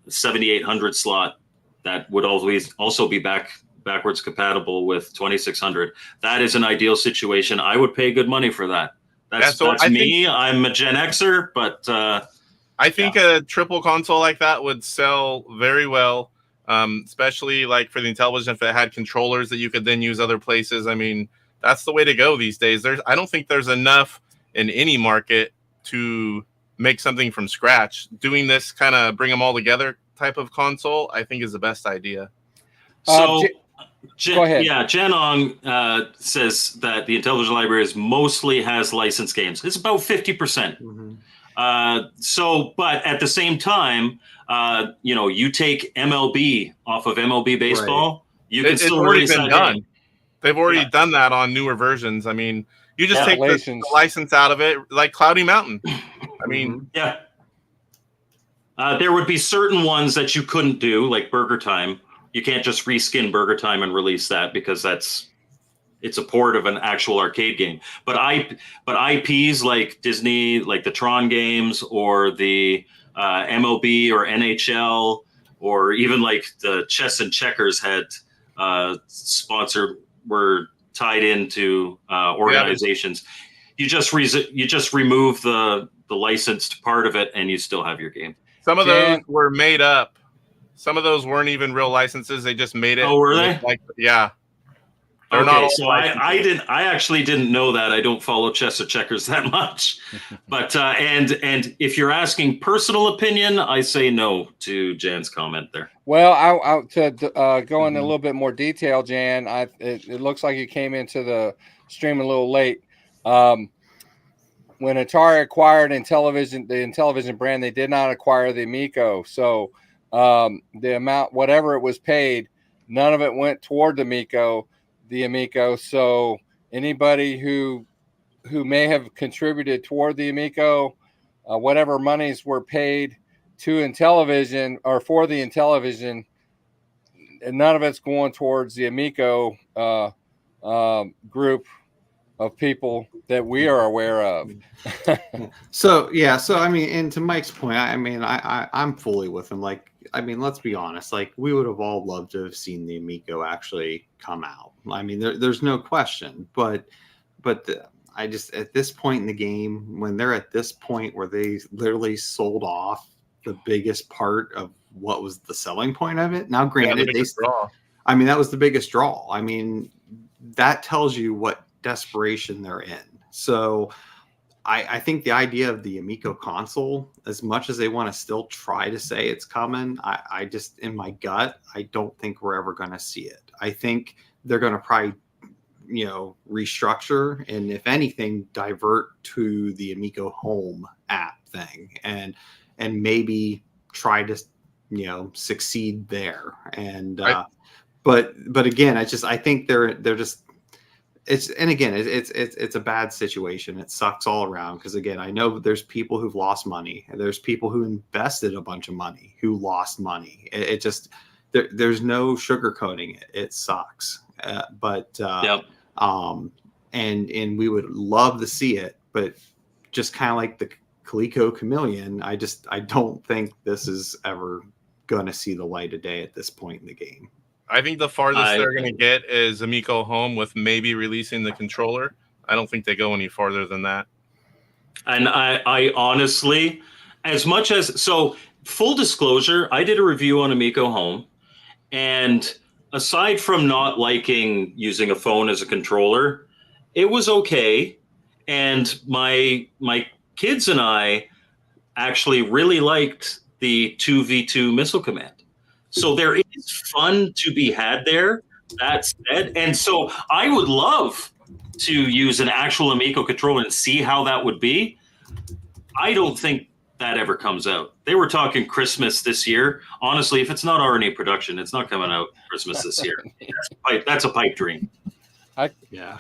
7800 slot, that would always also be backwards compatible with 2600. That is an ideal situation. I would pay good money for that. That's me. I'm a Gen Xer, but I think a triple console like that would sell very well, especially like for the Intellivision, if it had controllers that you could then use other places. I mean, that's the way to go these days. I don't think there's enough in any market to make something from scratch. Doing this kind of bring them all together type of console, I think, is the best idea. So, go ahead. Yeah, Janong says that the Intellivision library mostly has licensed games. It's about 50%. Mhm. But at the same time, you take MLB off of MLB baseball, you can still release that game. They've already done that on newer versions. I mean, you just take the license out of it, like Cloudy Mountain. I mean, there would be certain ones that you couldn't do, like Burger Time. You can't just reskin Burger Time and release that because it's a port of an actual arcade game. But IPs like Disney, like the Tron games, or the MLB or NHL, or even like the Chess and Checkers had were tied into organizations. You just remove the licensed part of it, and you still have your game. Some of those were made up. Some of those weren't even real licenses. They just made it. Oh, were they? Yeah. They're not all so I actually didn't know that. I don't follow Chess or Checkers that much. But and if you're asking personal opinion, I say no to Jan's comment there. Well, to go into a little bit more detail, Jan, it looks like you came into the stream a little late. When Atari acquired the Intellivision brand, they did not acquire the Amico. So the amount, whatever it was paid, none of it went toward the Amico. So anybody who may have contributed toward the Amico, whatever monies were paid to Intellivision or for the Intellivision, and none of it's going towards the Amico group of people that we are aware of. So I mean, and to Mike's point, I'm fully with him. Like, I mean, let's be honest. Like, we would have all loved to have seen the Amico actually come out. I mean, there's no question. But I just, at this point in the game, when they're at this point where they literally sold off the biggest part of what was the selling point of it. Now, granted, that was the biggest draw. I mean, that tells you what desperation they're in. So I think the idea of the Amico console, as much as they want to still try to say it's coming, I just, in my gut, I don't think we're ever going to see it. I think they're going to probably, restructure, and if anything, divert to the Amico Home app thing, and maybe try to, succeed there. And but again, I think they're just. It's a bad situation. It sucks all around because, again, I know there's people who've lost money. There's people who invested a bunch of money who lost money. there's no sugarcoating it. It sucks. Yep. And we would love to see it, but just kind of like the Coleco Chameleon, I don't think this is ever going to see the light of day at this point in the game. I think the farthest they're going to get is Amico Home with maybe releasing the controller. I don't think they go any farther than that. And I honestly, so full disclosure, I did a review on Amico Home, and aside from not liking using a phone as a controller, it was okay. And my kids and I actually really liked the 2v2 missile command. So there is fun to be had there, that said. And so I would love to use an actual Amico controller and see how that would be. I don't think that ever comes out. They were talking Christmas this year. Honestly, if it's not already in production, it's not coming out Christmas this year. That's a pipe dream. Yeah.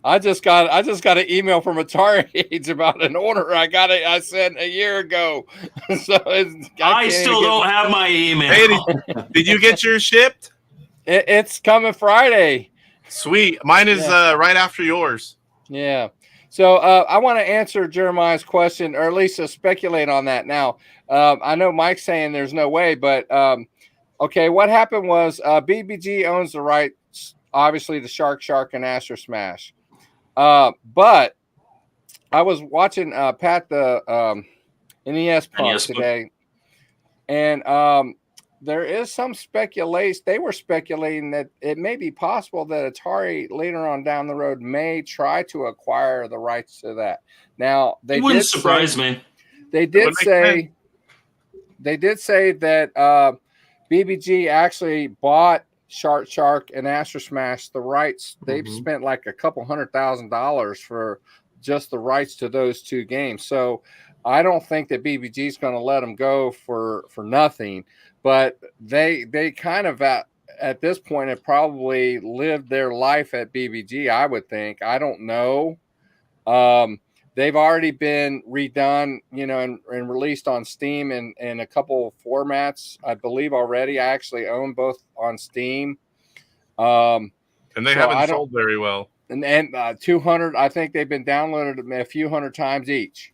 I just got an email from Atari about an order I sent a year ago. So I still don't have my email. Hey, did you get yours shipped? It's coming Friday. Sweet. Mine is right after yours. Yeah. So I want to answer Jeremiah's question, or at least speculate on that. Now, I know Mike's saying there's no way, but okay, what happened was BBG owns the rights, obviously, the Shark and Astro Smash. But I was watching Pat the NES Punk today, and there is some speculation. They were speculating that it may be possible that Atari later on down the road may try to acquire the rights to that. Now, it wouldn't surprise me. They did say that BBG actually bought Shark and Astro Smash the rights. They've spent like a couple $100,000 for just the rights to those two games. So I don't think that BBG is going to let them go for nothing. But they kind of at this point have probably lived their life at BBG, I would think. I don't know. They've already been redone, and released on Steam in a couple of formats, I believe already. I actually own both on Steam. And they haven't sold very well. And 200, I think they've been downloaded a few hundred times each.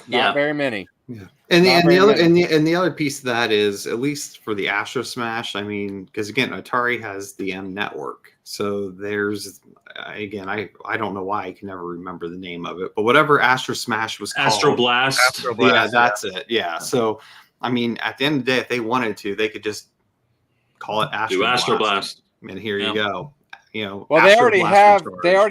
Not very many. Yeah. And the other piece of that is, at least for the Astro Smash, I mean, because again, Atari has the M network. So there's, again, I don't know why I can never remember the name of it, but whatever Astro Smash was called. Astro Blast. Yeah, that's it. Yeah. So, I mean, at the end of the day, if they wanted to, they could just call it Astro Blast. And here you go. Well, they already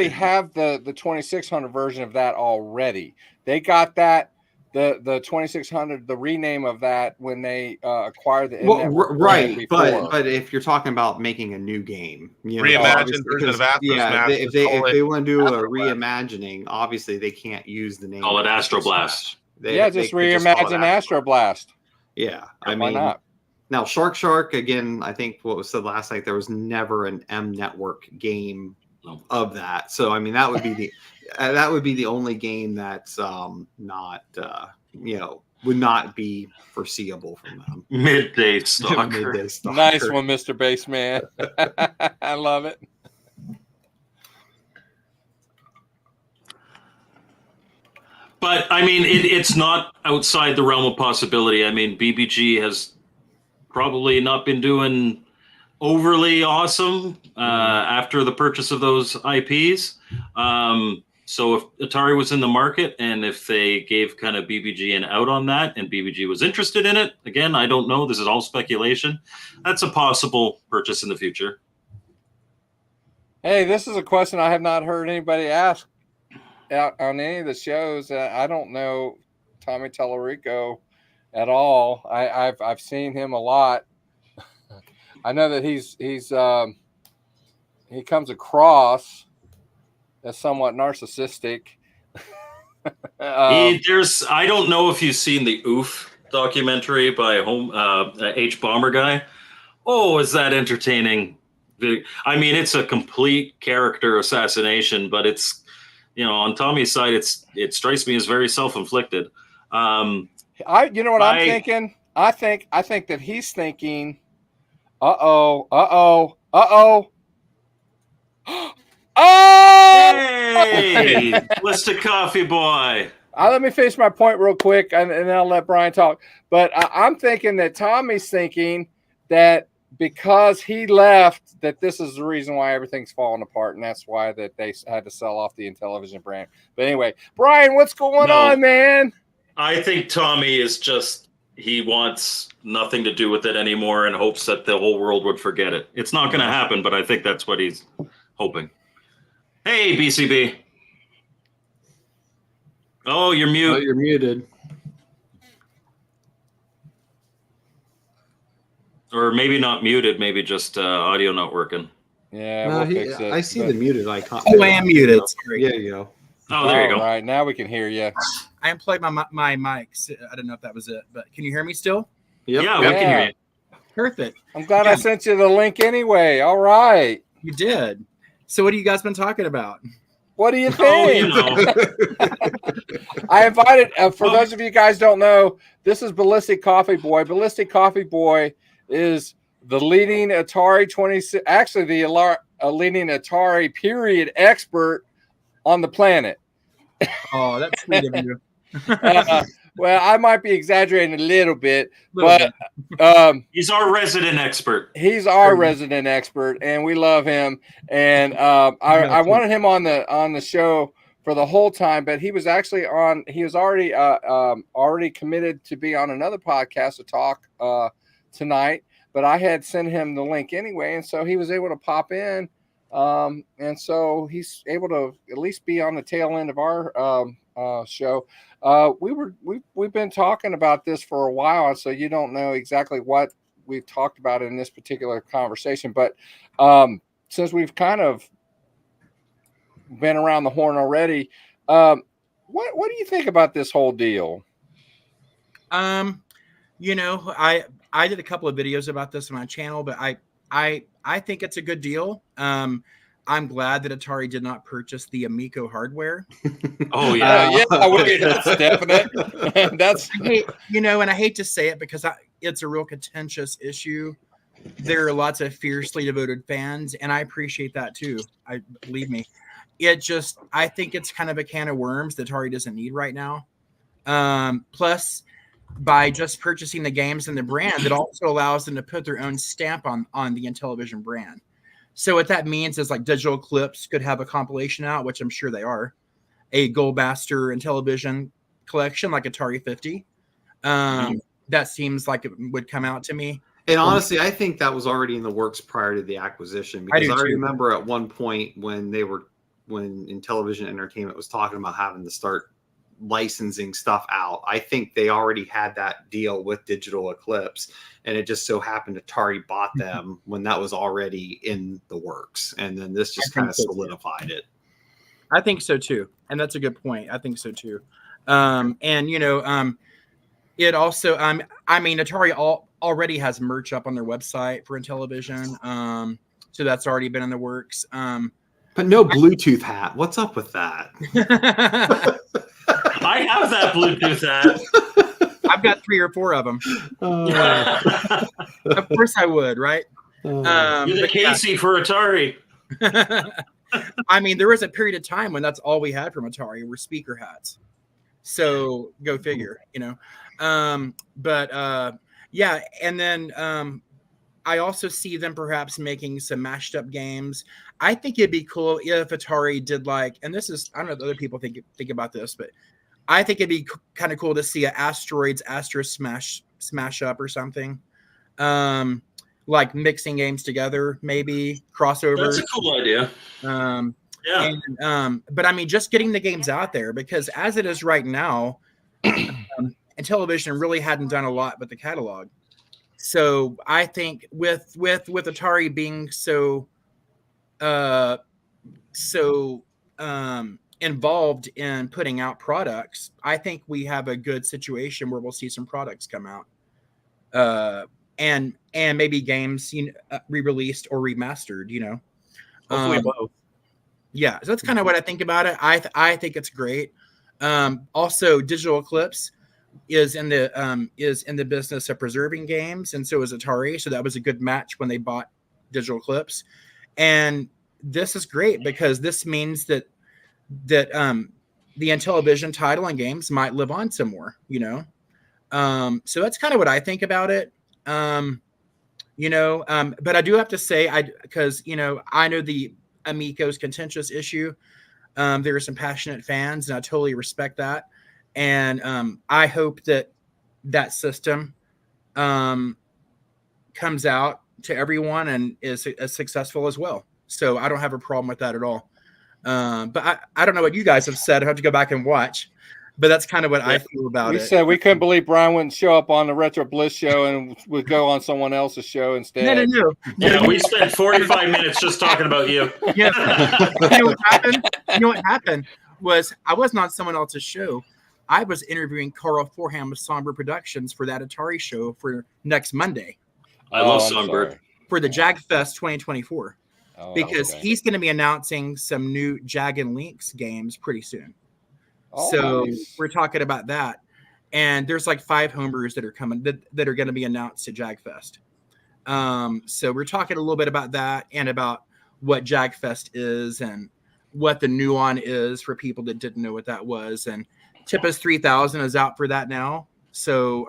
have the 2600 version of that already. They got that. The 2600, the rename of that when they acquired the right, but if you're talking about making a new game, reimagined version of Astro Smash, if they want to do a reimagining, obviously they can't use the name. Call it Astro Blast. Just reimagine Astro Blast. Yeah, why not? Now Shark again. I think what was said last night, there was never an M network game of that. So I mean, that would be the only game that's not would not be foreseeable from them. Midday Stalker. Nice one, Mr. Baseman. I love it. But I mean, it's not outside the realm of possibility. I mean, BBG has probably not been doing overly awesome after the purchase of those IPs. So if Atari was in the market and if they gave kind of BBG an out on that and BBG was interested in it, again, I don't know. This is all speculation. That's a possible purchase in the future. Hey, this is a question I have not heard anybody ask out on any of the shows. I don't know Tommy Tallarico at all. I've seen him a lot. I know that he comes across as somewhat narcissistic. I don't know if you've seen the Oof documentary by H Bomber guy. Oh, is that entertaining? I mean, it's a complete character assassination, but it's, on Tommy's side, it strikes me as very self-inflicted. I'm thinking? I think that he's thinking, uh-oh, uh-oh, uh-oh. Oh! Hey, Ballistic Coffee Boy. Let me finish my point real quick, and then I'll let Brian talk. But I'm thinking that Tommy's thinking that because he left, that this is the reason why everything's falling apart, and that's why that they had to sell off the Intellivision brand. But anyway, Brian, what's going on, man? I think Tommy is just, he wants nothing to do with it anymore and hopes that the whole world would forget it. It's not going to happen, but I think that's what he's hoping. Hey, BCB. Oh, you're mute. Oh, you're muted. Or maybe not muted, maybe just audio not working. Yeah, No, we'll fix it. I see the muted icon. Oh, I am muted. Sorry. Yeah, you go. Oh, there you go. All right, now we can hear you. I unplugged my mics. I don't know if that was it, but can you hear me still? Yep. Yeah, we can hear you. Perfect. I'm glad I sent you the link anyway. All right. You did. So what have you guys been talking about? What do you think? Oh, you know. I invited, for those of you guys don't know, this is Ballistic Coffee Boy. Ballistic Coffee Boy is the leading Atari 26, actually the leading Atari period expert on the planet. Oh, that's sweet of you. Well, I might be exaggerating a little bit, Little but He's our resident expert. he's our resident expert, and we love him. And I wanted him on the show for the whole time, but he was actually on. He was already committed to be on another podcast to talk tonight. But I had sent him the link anyway, and so he was able to pop in, and so he's able to at least be on the tail end of our show. We've been talking about this for a while, so you don't know exactly what we've talked about in this particular conversation. But since we've kind of been around the horn already, what do you think about this whole deal? You know, I did a couple of videos about this on my channel, but I think it's a good deal. I'm glad that Atari did not purchase the Amico hardware. Oh, yeah. That's definite. That's and I hate to say it because it's a real contentious issue. There are lots of fiercely devoted fans, and I appreciate that too. Believe me. I think it's kind of a can of worms that Atari doesn't need right now. Plus, by just purchasing the games and the brand, it also allows them to put their own stamp on the Intellivision brand. So what that means is like Digital Eclipse could have a compilation out, which I'm sure they are, a Goldmaster Intellivision collection like Atari 50. That seems like it would come out to me. And honestly, I think that was already in the works prior to the acquisition, because I remember at one point when Intellivision Entertainment was talking about having to start licensing stuff out, I think they already had that deal with Digital Eclipse, and it just so happened Atari bought them when that was already in the works, and then this just kind of solidified it. I think so too, and that's a good point. I think so too. It also, Atari already has merch up on their website for Intellivision, so that's already been in the works. But no Bluetooth hat. What's up with that? I have that Bluetooth hat. I've got 3 or 4 of them. Of course I would, right? You're the Casey for Atari. There was a period of time when that's all we had from Atari were speaker hats. So go figure, and then I also see them perhaps making some mashed up games. I think it'd be cool if Atari did and this is, I don't know if other people think about this, but I think it'd be kind of cool to see an Asteroids Asterisk smash up or something. Like mixing games together, maybe crossovers. That's a cool idea. But just getting the games out there, because as it is right now, Intellivision really hadn't done a lot with the catalog. So I think with Atari being so involved in putting out products, I think we have a good situation where we'll see some products come out, and maybe games re-released or remastered. Hopefully both. Yeah, so that's kind of what I think about it. I think it's great. Also, Digital Eclipse, is in the business of preserving games, and so is Atari. So that was a good match when they bought Digital Clips. And this is great because this means that the Intellivision title and games might live on some more, so that's kind of what I think about it. But I do have to say, because I know the Amico's contentious issue. There are some passionate fans, and I totally respect that. And I hope that system comes out to everyone and is as successful as well. So I don't have a problem with that at all. But I don't know what you guys have said. I have to go back and watch. But that's kind of what I feel about it. We said we couldn't believe Brian wouldn't show up on the Retro Bliss show and would go on someone else's show instead. No. Yeah, we spent 45 minutes just talking about you. Yeah. What happened was I wasn't on someone else's show. I was interviewing Carl Forham of Songbird Productions for that Atari show for next Monday. I love Songbird. For the JagFest 2024. Because he's going to be announcing some new Jag and Lynx games pretty soon. So nice. We're talking about that. And there's like 5 homebrews that are coming that are going to be announced at JagFest. So we're talking a little bit about that and about what JagFest is and what the new one is for people that didn't know what that was. And Tippus 3000 is out for that now. So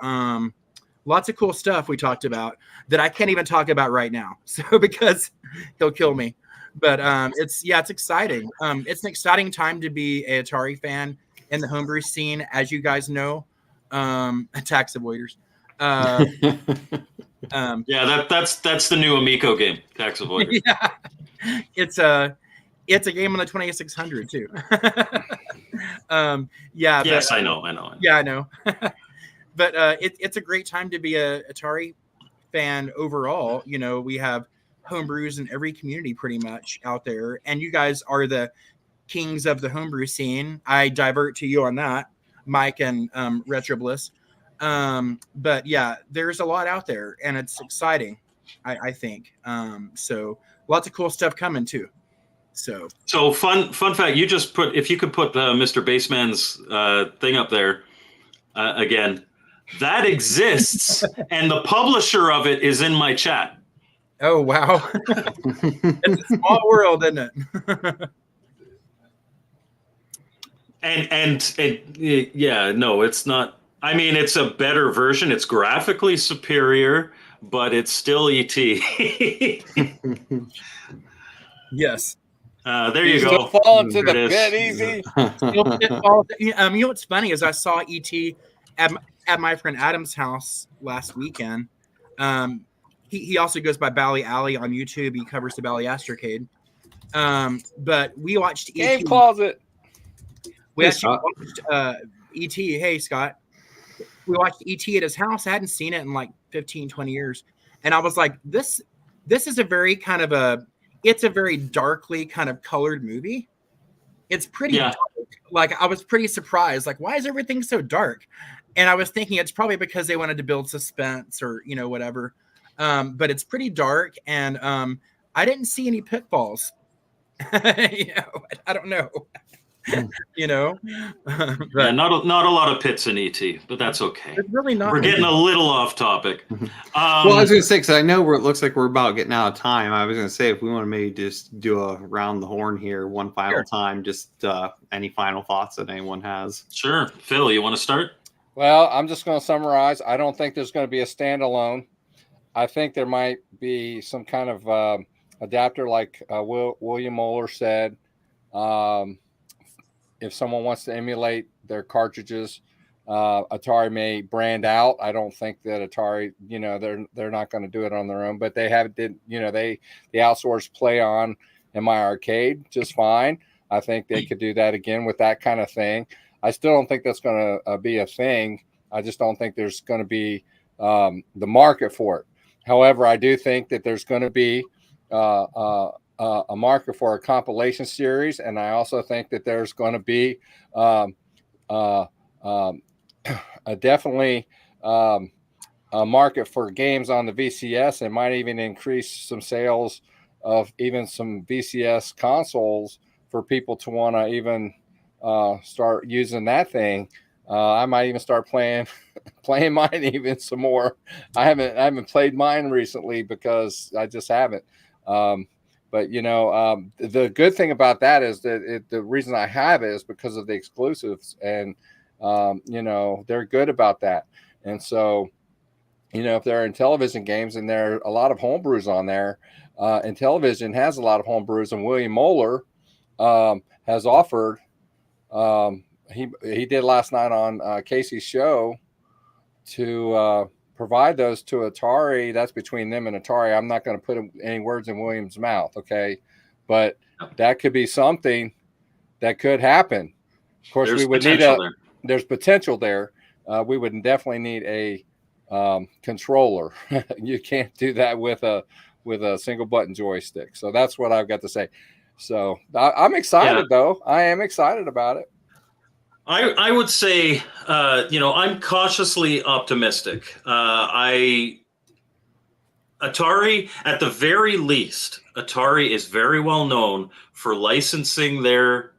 lots of cool stuff we talked about that I can't even talk about right now. So because he'll kill me. But it's exciting. It's an exciting time to be an Atari fan in the homebrew scene, as you guys know. Tax avoiders. That's the new Amico game, Tax Avoiders. Yeah, it's a game on the 2600 too. Yes, I know. Yeah, I know. But it's a great time to be a Atari fan overall. We have homebrews in every community pretty much out there, and you guys are the kings of the homebrew scene. I divert to you on that, Mike and Retro Bliss. But yeah, there's a lot out there, and it's exciting, I think. So lots of cool stuff coming too. So fun fact, you just put, if you could put Mr. Baseman's thing up there again, that exists, and the publisher of it is in my chat. Oh wow. It's a small world, isn't it? No, it's not. I mean, it's a better version. It's graphically superior, but it's still ET. Yes. There you go. Still falling to the pit easy. What's funny is I saw ET at my friend Adam's house last weekend. He also goes by Bally Alley on YouTube. He covers the Bally Astrocade. But we watched ET. Game Closet. We actually watched ET. Hey, Scott. We watched ET at his house. I hadn't seen it in like 15, 20 years. And I was like, this is a very kind of it's a very darkly kind of colored movie. It's pretty dark. Like, I was pretty surprised. Like, why is everything so dark? And I was thinking it's probably because they wanted to build suspense or, whatever. But it's pretty dark. And I didn't see any pitfalls. I don't know. But, not a lot of pits in ET, but that's okay. It's really not. We're getting a little off topic. Well, I was going to say, because I know it looks like we're about getting out of time. I was going to say, if we want to maybe just do a round the horn here one final time, just any final thoughts that anyone has. Sure. Phil, you want to start? Well, I'm just going to summarize. I don't think there's going to be a standalone. I think there might be some kind of adapter, like William Moeller said. If someone wants to emulate their cartridges, Atari may brand out. I don't think that Atari, they're not going to do it on their own, but they the outsourced Play On in my arcade just fine. I think they could do that again with that kind of thing. I still don't think that's going to be a thing. I just don't think there's going to be the market for it. However, I do think that there's going to be a market for a compilation series, and I also think that there's going to be definitely a market for games on the VCS. It might even increase some sales of even some VCS consoles for people to want to even start using that thing I might even start playing mine even some more. I haven't played mine recently because I just haven't. But the good thing about that is that the reason I have it is because of the exclusives, and they're good about that. And so, if there are Intellivision games and there are a lot of homebrews on there, Intellivision has a lot of homebrews, and William Moeller has offered. He did last night on Casey's show to provide those to Atari. That's between them and Atari. I'm not going to put any words in William's mouth, okay? But that could be something that could happen. Of course, we would need there's potential there. We would definitely need a controller. You can't do that with a single button joystick. So that's what I've got to say. So I'm excited, though. I am excited about it. I would say, I'm cautiously optimistic. Atari, at the very least, Atari is very well known for licensing their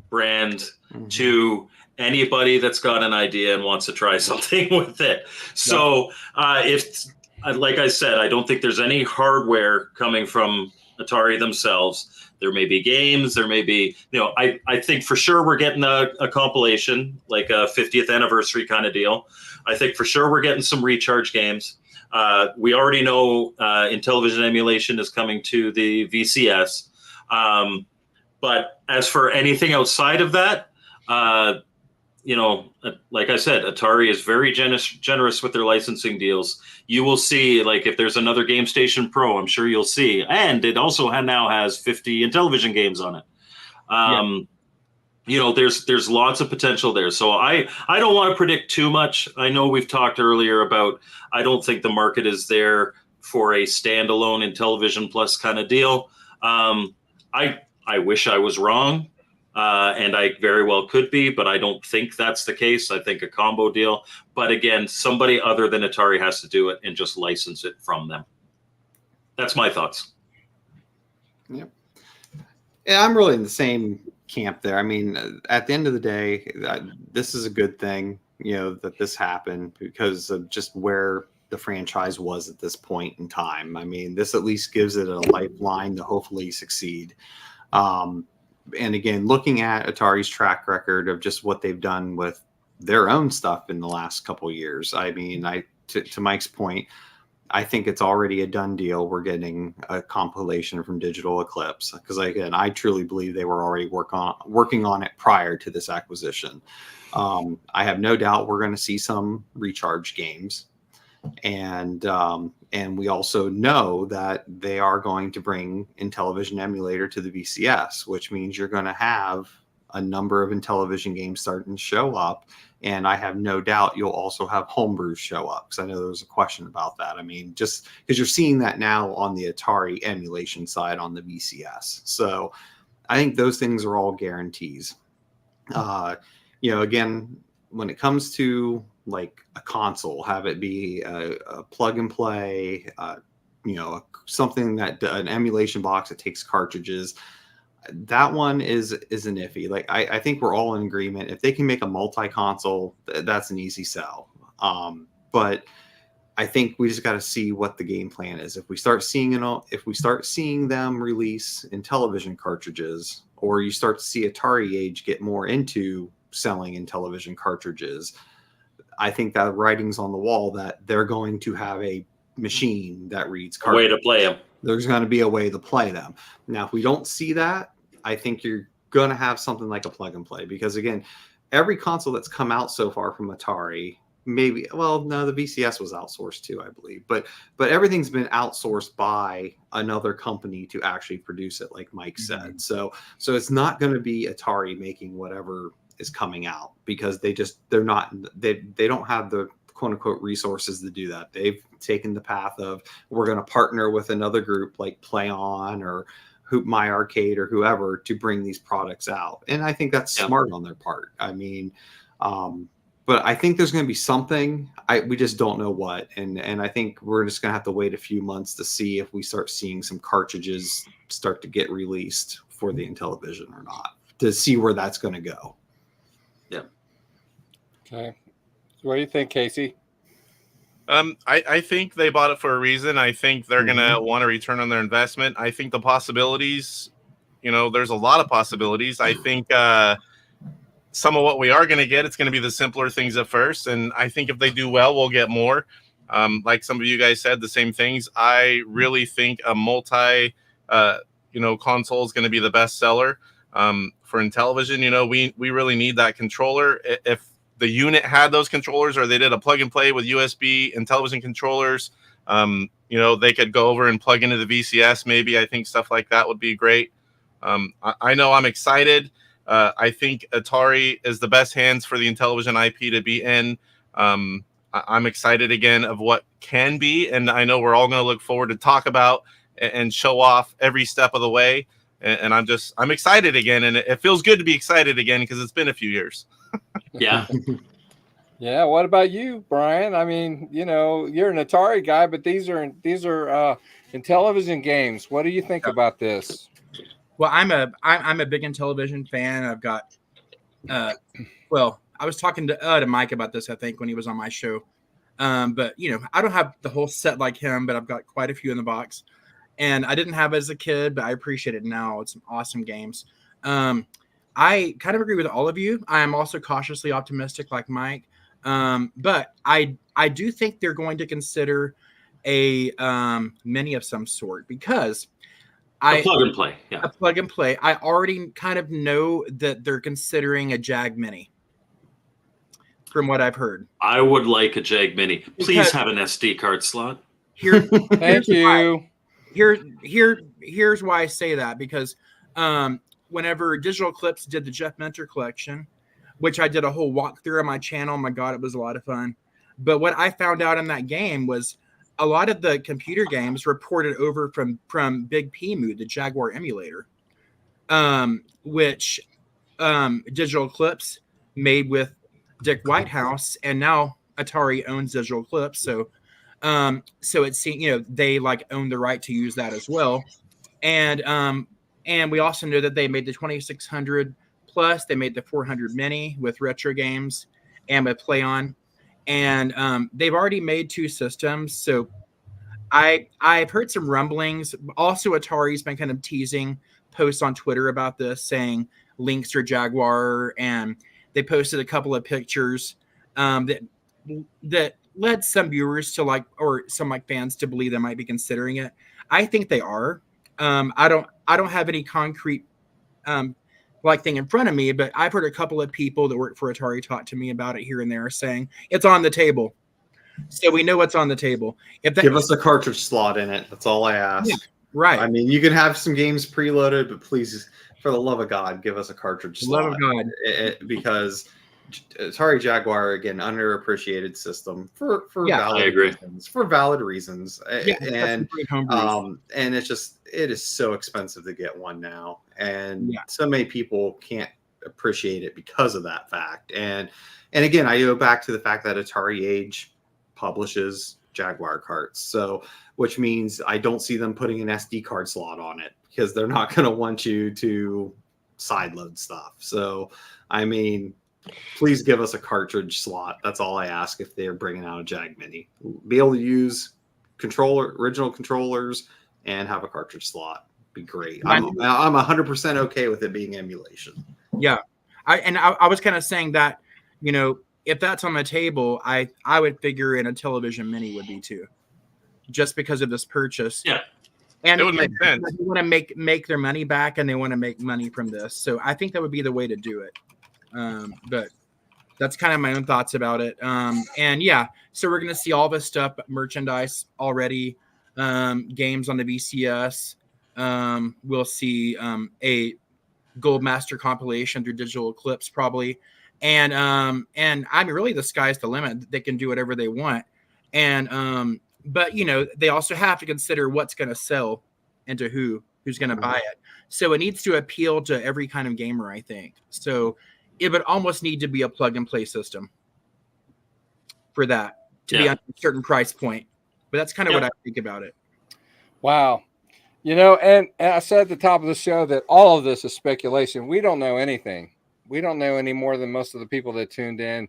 brand to anybody that's got an idea and wants to try something with it. So if, like I said, I don't think there's any hardware coming from Atari themselves. There may be games, there may be, I think for sure we're getting a compilation, like a 50th anniversary kind of deal. I think for sure we're getting some recharge games. We already know Intellivision emulation is coming to the VCS. But as for anything outside of that, like I said, Atari is very generous with their licensing deals. You will see, like, if there's another Game Station Pro, I'm sure you'll see. And it also now has 50 Intellivision games on it. There's lots of potential there. So I don't want to predict too much. I know we've talked earlier about, I don't think the market is there for a standalone Intellivision Plus kind of deal. I wish I was wrong. And I very well could be, but I don't think that's the case. I think a combo deal. But again, somebody other than Atari has to do it and just license it from them. That's my thoughts. Yep. Yeah, I'm really in the same camp there. I mean, at the end of the day, this is a good thing, that this happened because of just where the franchise was at this point in time. I mean, this at least gives it a lifeline to hopefully succeed. And again, looking at Atari's track record of just what they've done with their own stuff in the last couple of years, I mean, to Mike's point, I think it's already a done deal. We're getting a compilation from Digital Eclipse because, again, I truly believe they were already working on it prior to this acquisition. I have no doubt we're going to see some recharge games. And we also know that they are going to bring Intellivision emulator to the VCS, which means you're going to have a number of Intellivision games starting to show up. And I have no doubt you'll also have homebrews show up, because I know there was a question about that. I mean, just because you're seeing that now on the Atari emulation side on the VCS. So I think those things are all guarantees. Again, when it comes to like a console, have it be a plug and play, something that an emulation box that takes cartridges. That one is an iffy. Like I think we're all in agreement. If they can make a multi-console, that's an easy sell. But I think we just got to see what the game plan is. If we start seeing them release Intellivision cartridges, or you start to see Atari Age get more into selling Intellivision cartridges, I think that writing's on the wall that they're going to have a machine that reads cartridges. Way to play them. There's going to be a way to play them. Now, if we don't see that, I think you're going to have something like a plug and play, because again, every console that's come out so far from Atari, the VCS was outsourced too, I believe, but everything's been outsourced by another company to actually produce it, like Mike said. So it's not going to be Atari making whatever is coming out, because they don't have the quote unquote resources to do that. They've taken the path of, we're going to partner with another group like Play On or My Arcade or whoever to bring these products out. And I think that's smart on their part. I mean, but I think there's going to be something. We just don't know what. And I think we're just going to have to wait a few months to see if we start seeing some cartridges start to get released for the Intellivision or not, to see where that's going to go. Yeah. Okay. What do you think, Casey? I think they bought it for a reason. I think they're Mm-hmm. gonna want a return on their investment. I think the possibilities, there's a lot of possibilities. I think some of what we are gonna get, it's gonna be the simpler things at first, and I think if they do well, we'll get more. Like some of you guys said, the same things. I really think a multi, console is going to be the best seller for Intellivision. We really need that controller. If the unit had those controllers, or they did a plug and play with USB Intellivision controllers, they could go over and plug into the VCS. Maybe I think stuff like that would be great. I know I'm excited. I think Atari is the best hands for the Intellivision IP to be in. I'm excited again of what can be, and I know we're all going to look forward to talk about and show off every step of the way. And I'm excited again, and it feels good to be excited again because it's been a few years. Yeah. Yeah. What about you, Brian? I mean, you're an Atari guy, but these are Intellivision games. What do you think about this? Well, I'm a big Intellivision fan. I've got I was talking to Mike about this, I think, when he was on my show. But I don't have the whole set like him, but I've got quite a few in the box. And I didn't have it as a kid, but I appreciate it now. It's some awesome games. I kind of agree with all of you. I am also cautiously optimistic like Mike. But I do think they're going to consider a mini of some sort, because A plug and play. Yeah. a plug and play. I already kind of know that they're considering a Jag Mini, from what I've heard. I would like a Jag Mini. Please Because- have an SD card slot. Here, Thank you. here's why I say that, because whenever Digital Eclipse did the Jeff Mentor collection, which I did a whole walkthrough on my channel, my God, it was a lot of fun. But what I found out in that game was a lot of the computer games were ported over from Big P-Moo, the Jaguar emulator, which Digital Eclipse made with Dick Whitehouse, and now Atari owns Digital Eclipse, so it's they own the right to use that as well, and we also know that they made the 2600 plus, they made the 400 Mini with retro games and with Play On, and they've already made 2 systems. So I've heard some rumblings. Also, Atari's been kind of teasing posts on Twitter about this, saying links to Jaguar, and they posted a couple of pictures that led some viewers to or some fans to believe they might be considering it. I think they are. I don't have any concrete thing in front of me, but I've heard a couple of people that work for Atari talk to me about it here and there, saying it's on the table. So we know what's on the table. Give us a cartridge slot in it. That's all I ask. Yeah, right. I mean, you can have some games preloaded, but please, for the love of God, give us a cartridge slot. Love of God. Because Atari Jaguar, again, underappreciated system for valid reasons. For valid reasons. And it is so expensive to get one now. And so many people can't appreciate it because of that fact. And again, I go back to the fact that Atari Age publishes Jaguar carts, so which means I don't see them putting an SD card slot on it, because they're not going to want you to sideload stuff. So I mean, please give us a cartridge slot. That's all I ask. If they're bringing out a Jag Mini, be able to use original controllers and have a cartridge slot, be great. I'm 100% okay with it being emulation. Yeah, I was kind of saying that, if that's on the table, I would figure in a Intellivision Mini would be too, just because of this purchase. Yeah, and it would make sense. They want to make their money back, and they want to make money from this. So I think that would be the way to do it. But that's kind of my own thoughts about it. And yeah, so we're gonna see all this stuff, merchandise already, games on the VCS. We'll see a Gold Master compilation through Digital Eclipse probably. And I mean, really, the sky's the limit. They can do whatever they want. And but they also have to consider what's going to sell and to who's going to buy it. So it needs to appeal to every kind of gamer, I think. So it would almost need to be a plug and play system for that to be on a certain price point. But that's kind of what I think about it. Wow. And I said at the top of the show that all of this is speculation. We don't know anything. We don't know any more than most of the people that tuned in.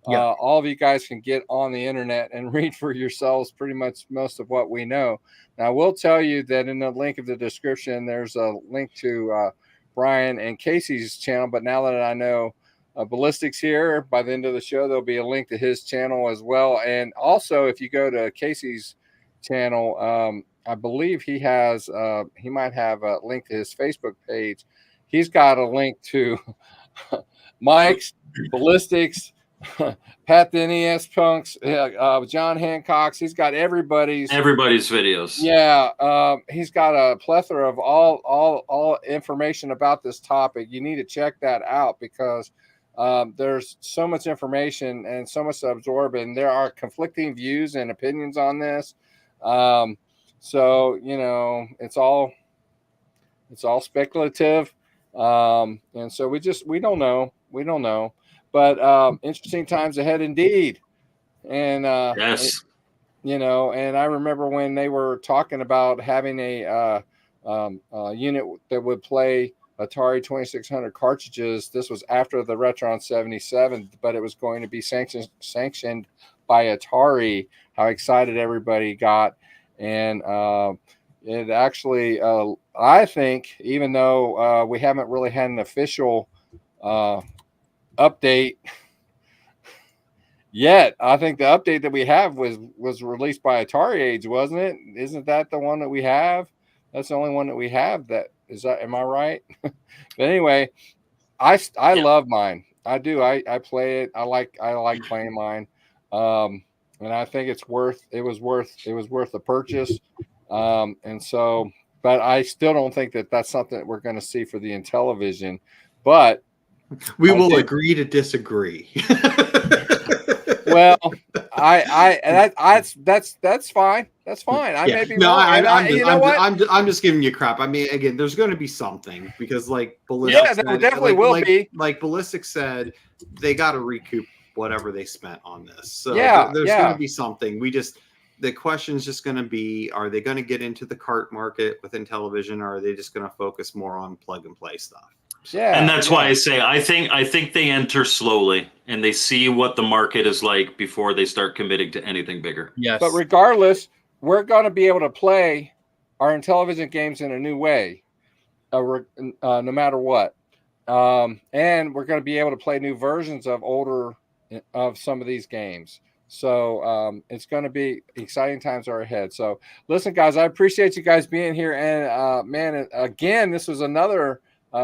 all of you guys can get on the internet and read for yourselves pretty much most of what we know. Now, I will tell you that in the link of the description, there's a link to Brian and Casey's channel. But now that I know Ballistic's here, by the end of the show, there'll be a link to his channel as well. And also, if you go to Casey's channel, I believe he might have a link to his Facebook page. He's got a link to Mike's, Ballistics, Pat the NES Punks, John Hancock's. He's got everybody's videos. Yeah, he's got a plethora of all information about this topic. You need to check that out because there's so much information and so much to absorb, and there are conflicting views and opinions on this. So it's all speculative, and so we don't know. But interesting times ahead indeed. And yes, and I remember when they were talking about having a unit that would play Atari 2600 cartridges. This was after the Retron 77, but it was going to be sanctioned by Atari. How excited everybody got. And it actually, I think, even though we haven't really had an official update yet, I think the update that we have was released by Atari Age, wasn't it? Isn't that the one that we have? That's the only one that we have. Am I right? But anyway, I love mine. I do. I play it. I like playing mine. And I think it was worth the purchase. And so, but I still don't think that that's something that we're going to see for the Intellivision, but we will agree to disagree. Well, that's fine. That's fine. I may be wrong. I'm just giving you crap. I mean, again, there's going to be something because, like Ballistic, there definitely will be. Like Ballistic said, they got to recoup whatever they spent on this. So there's going to be something. The question is just going to be: are they going to get into the cart market within Intellivision, or are they just going to focus more on plug and play stuff? Yeah, and that's why I say I think they enter slowly and they see what the market is like before they start committing to anything bigger. Yes, but regardless, we're going to be able to play our Intellivision games in a new way, no matter what, and we're going to be able to play new versions of some of these games. So it's going to be exciting times are ahead. So listen, guys, I appreciate you guys being here, and man, again, this was another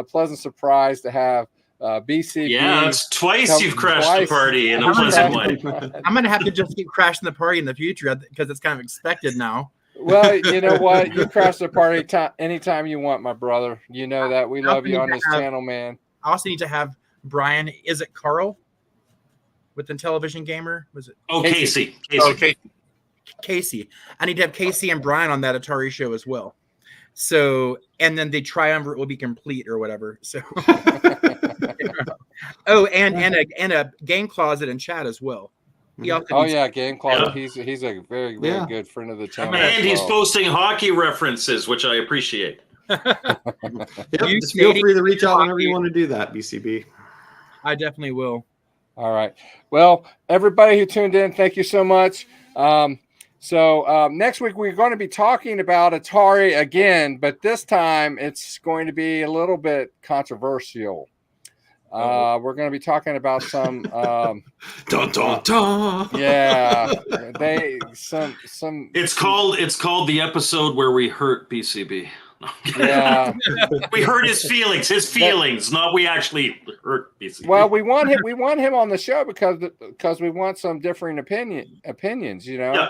pleasant surprise to have BCB. Yeah, it's twice you've crashed the party in a pleasant way. I'm going to have to just keep crashing the party in the future because it's kind of expected now. Well, you know what? You crash the party anytime you want, my brother. You know that. We love you on this channel, man. I also need to have Brian. Is it Carl with Intellivision Gamer? Was it? Oh, Casey. Okay. Casey. I need to have Casey and Brian on that Atari show as well. So, and then the triumvirate will be complete or whatever. So, and a game closet in chat as well. Game closet. Yeah. He's a very good friend of the channel. And he's posting hockey references, which I appreciate. Just feel free to reach out whenever you want to do that, BCB. I definitely will. All right. Well, everybody who tuned in, thank you so much. So next week we're going to be talking about Atari again, but this time it's going to be a little bit controversial. We're going to be talking about some dun, dun, dun. Yeah, some It's called the episode where we hurt BCB. Yeah, we hurt his feelings, not we actually hurt BCB. Well, we want him on the show because we want some differing opinions, you know. Yeah.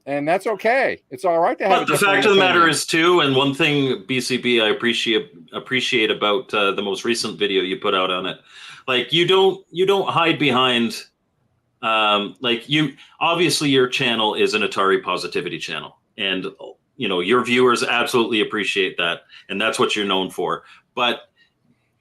And that's okay. It's all right to have. But the fact of the matter is too, and one thing BCB I appreciate about the most recent video you put out on it, like you don't hide behind, like you obviously your channel is an Atari positivity channel, and you know your viewers absolutely appreciate that, and that's what you're known for. But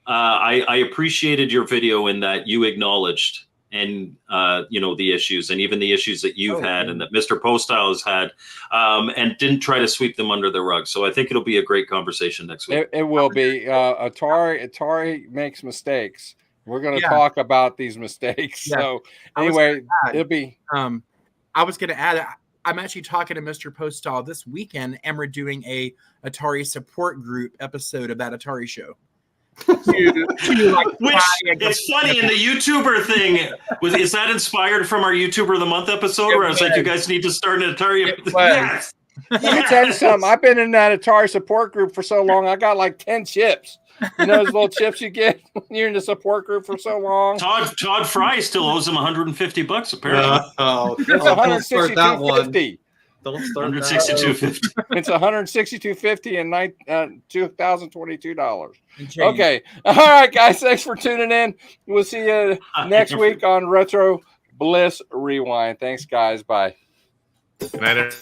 I appreciated your video in that you acknowledged. And, the issues and even the issues that you've had and that Mr. Postile has had and didn't try to sweep them under the rug. So I think it'll be a great conversation next week. It will be. Atari makes mistakes. We're going to Yeah. talk about these mistakes. Yeah. So I was anyway, gonna add, it'll be. I was going to add, I'm actually talking to Mr. Postal this weekend, and we're doing a Atari support group episode of that Atari show. Which it's funny in the YouTuber thing. Is that inspired from our YouTuber of the Month episode? Where I was like, you guys need to start an Atari. Yes. Let me tell you something. I've been in that Atari support group for so long. I got like 10 chips. You know those little chips you get when you're in the support group for so long. Todd Fry still owes him $150 apparently. It's $162.50. Don't start $162.50. It's $162.50 and $2,022. Okay. All right, guys. Thanks for tuning in. We'll see you next week on Retro Bliss Rewind. Thanks, guys. Bye. Good night.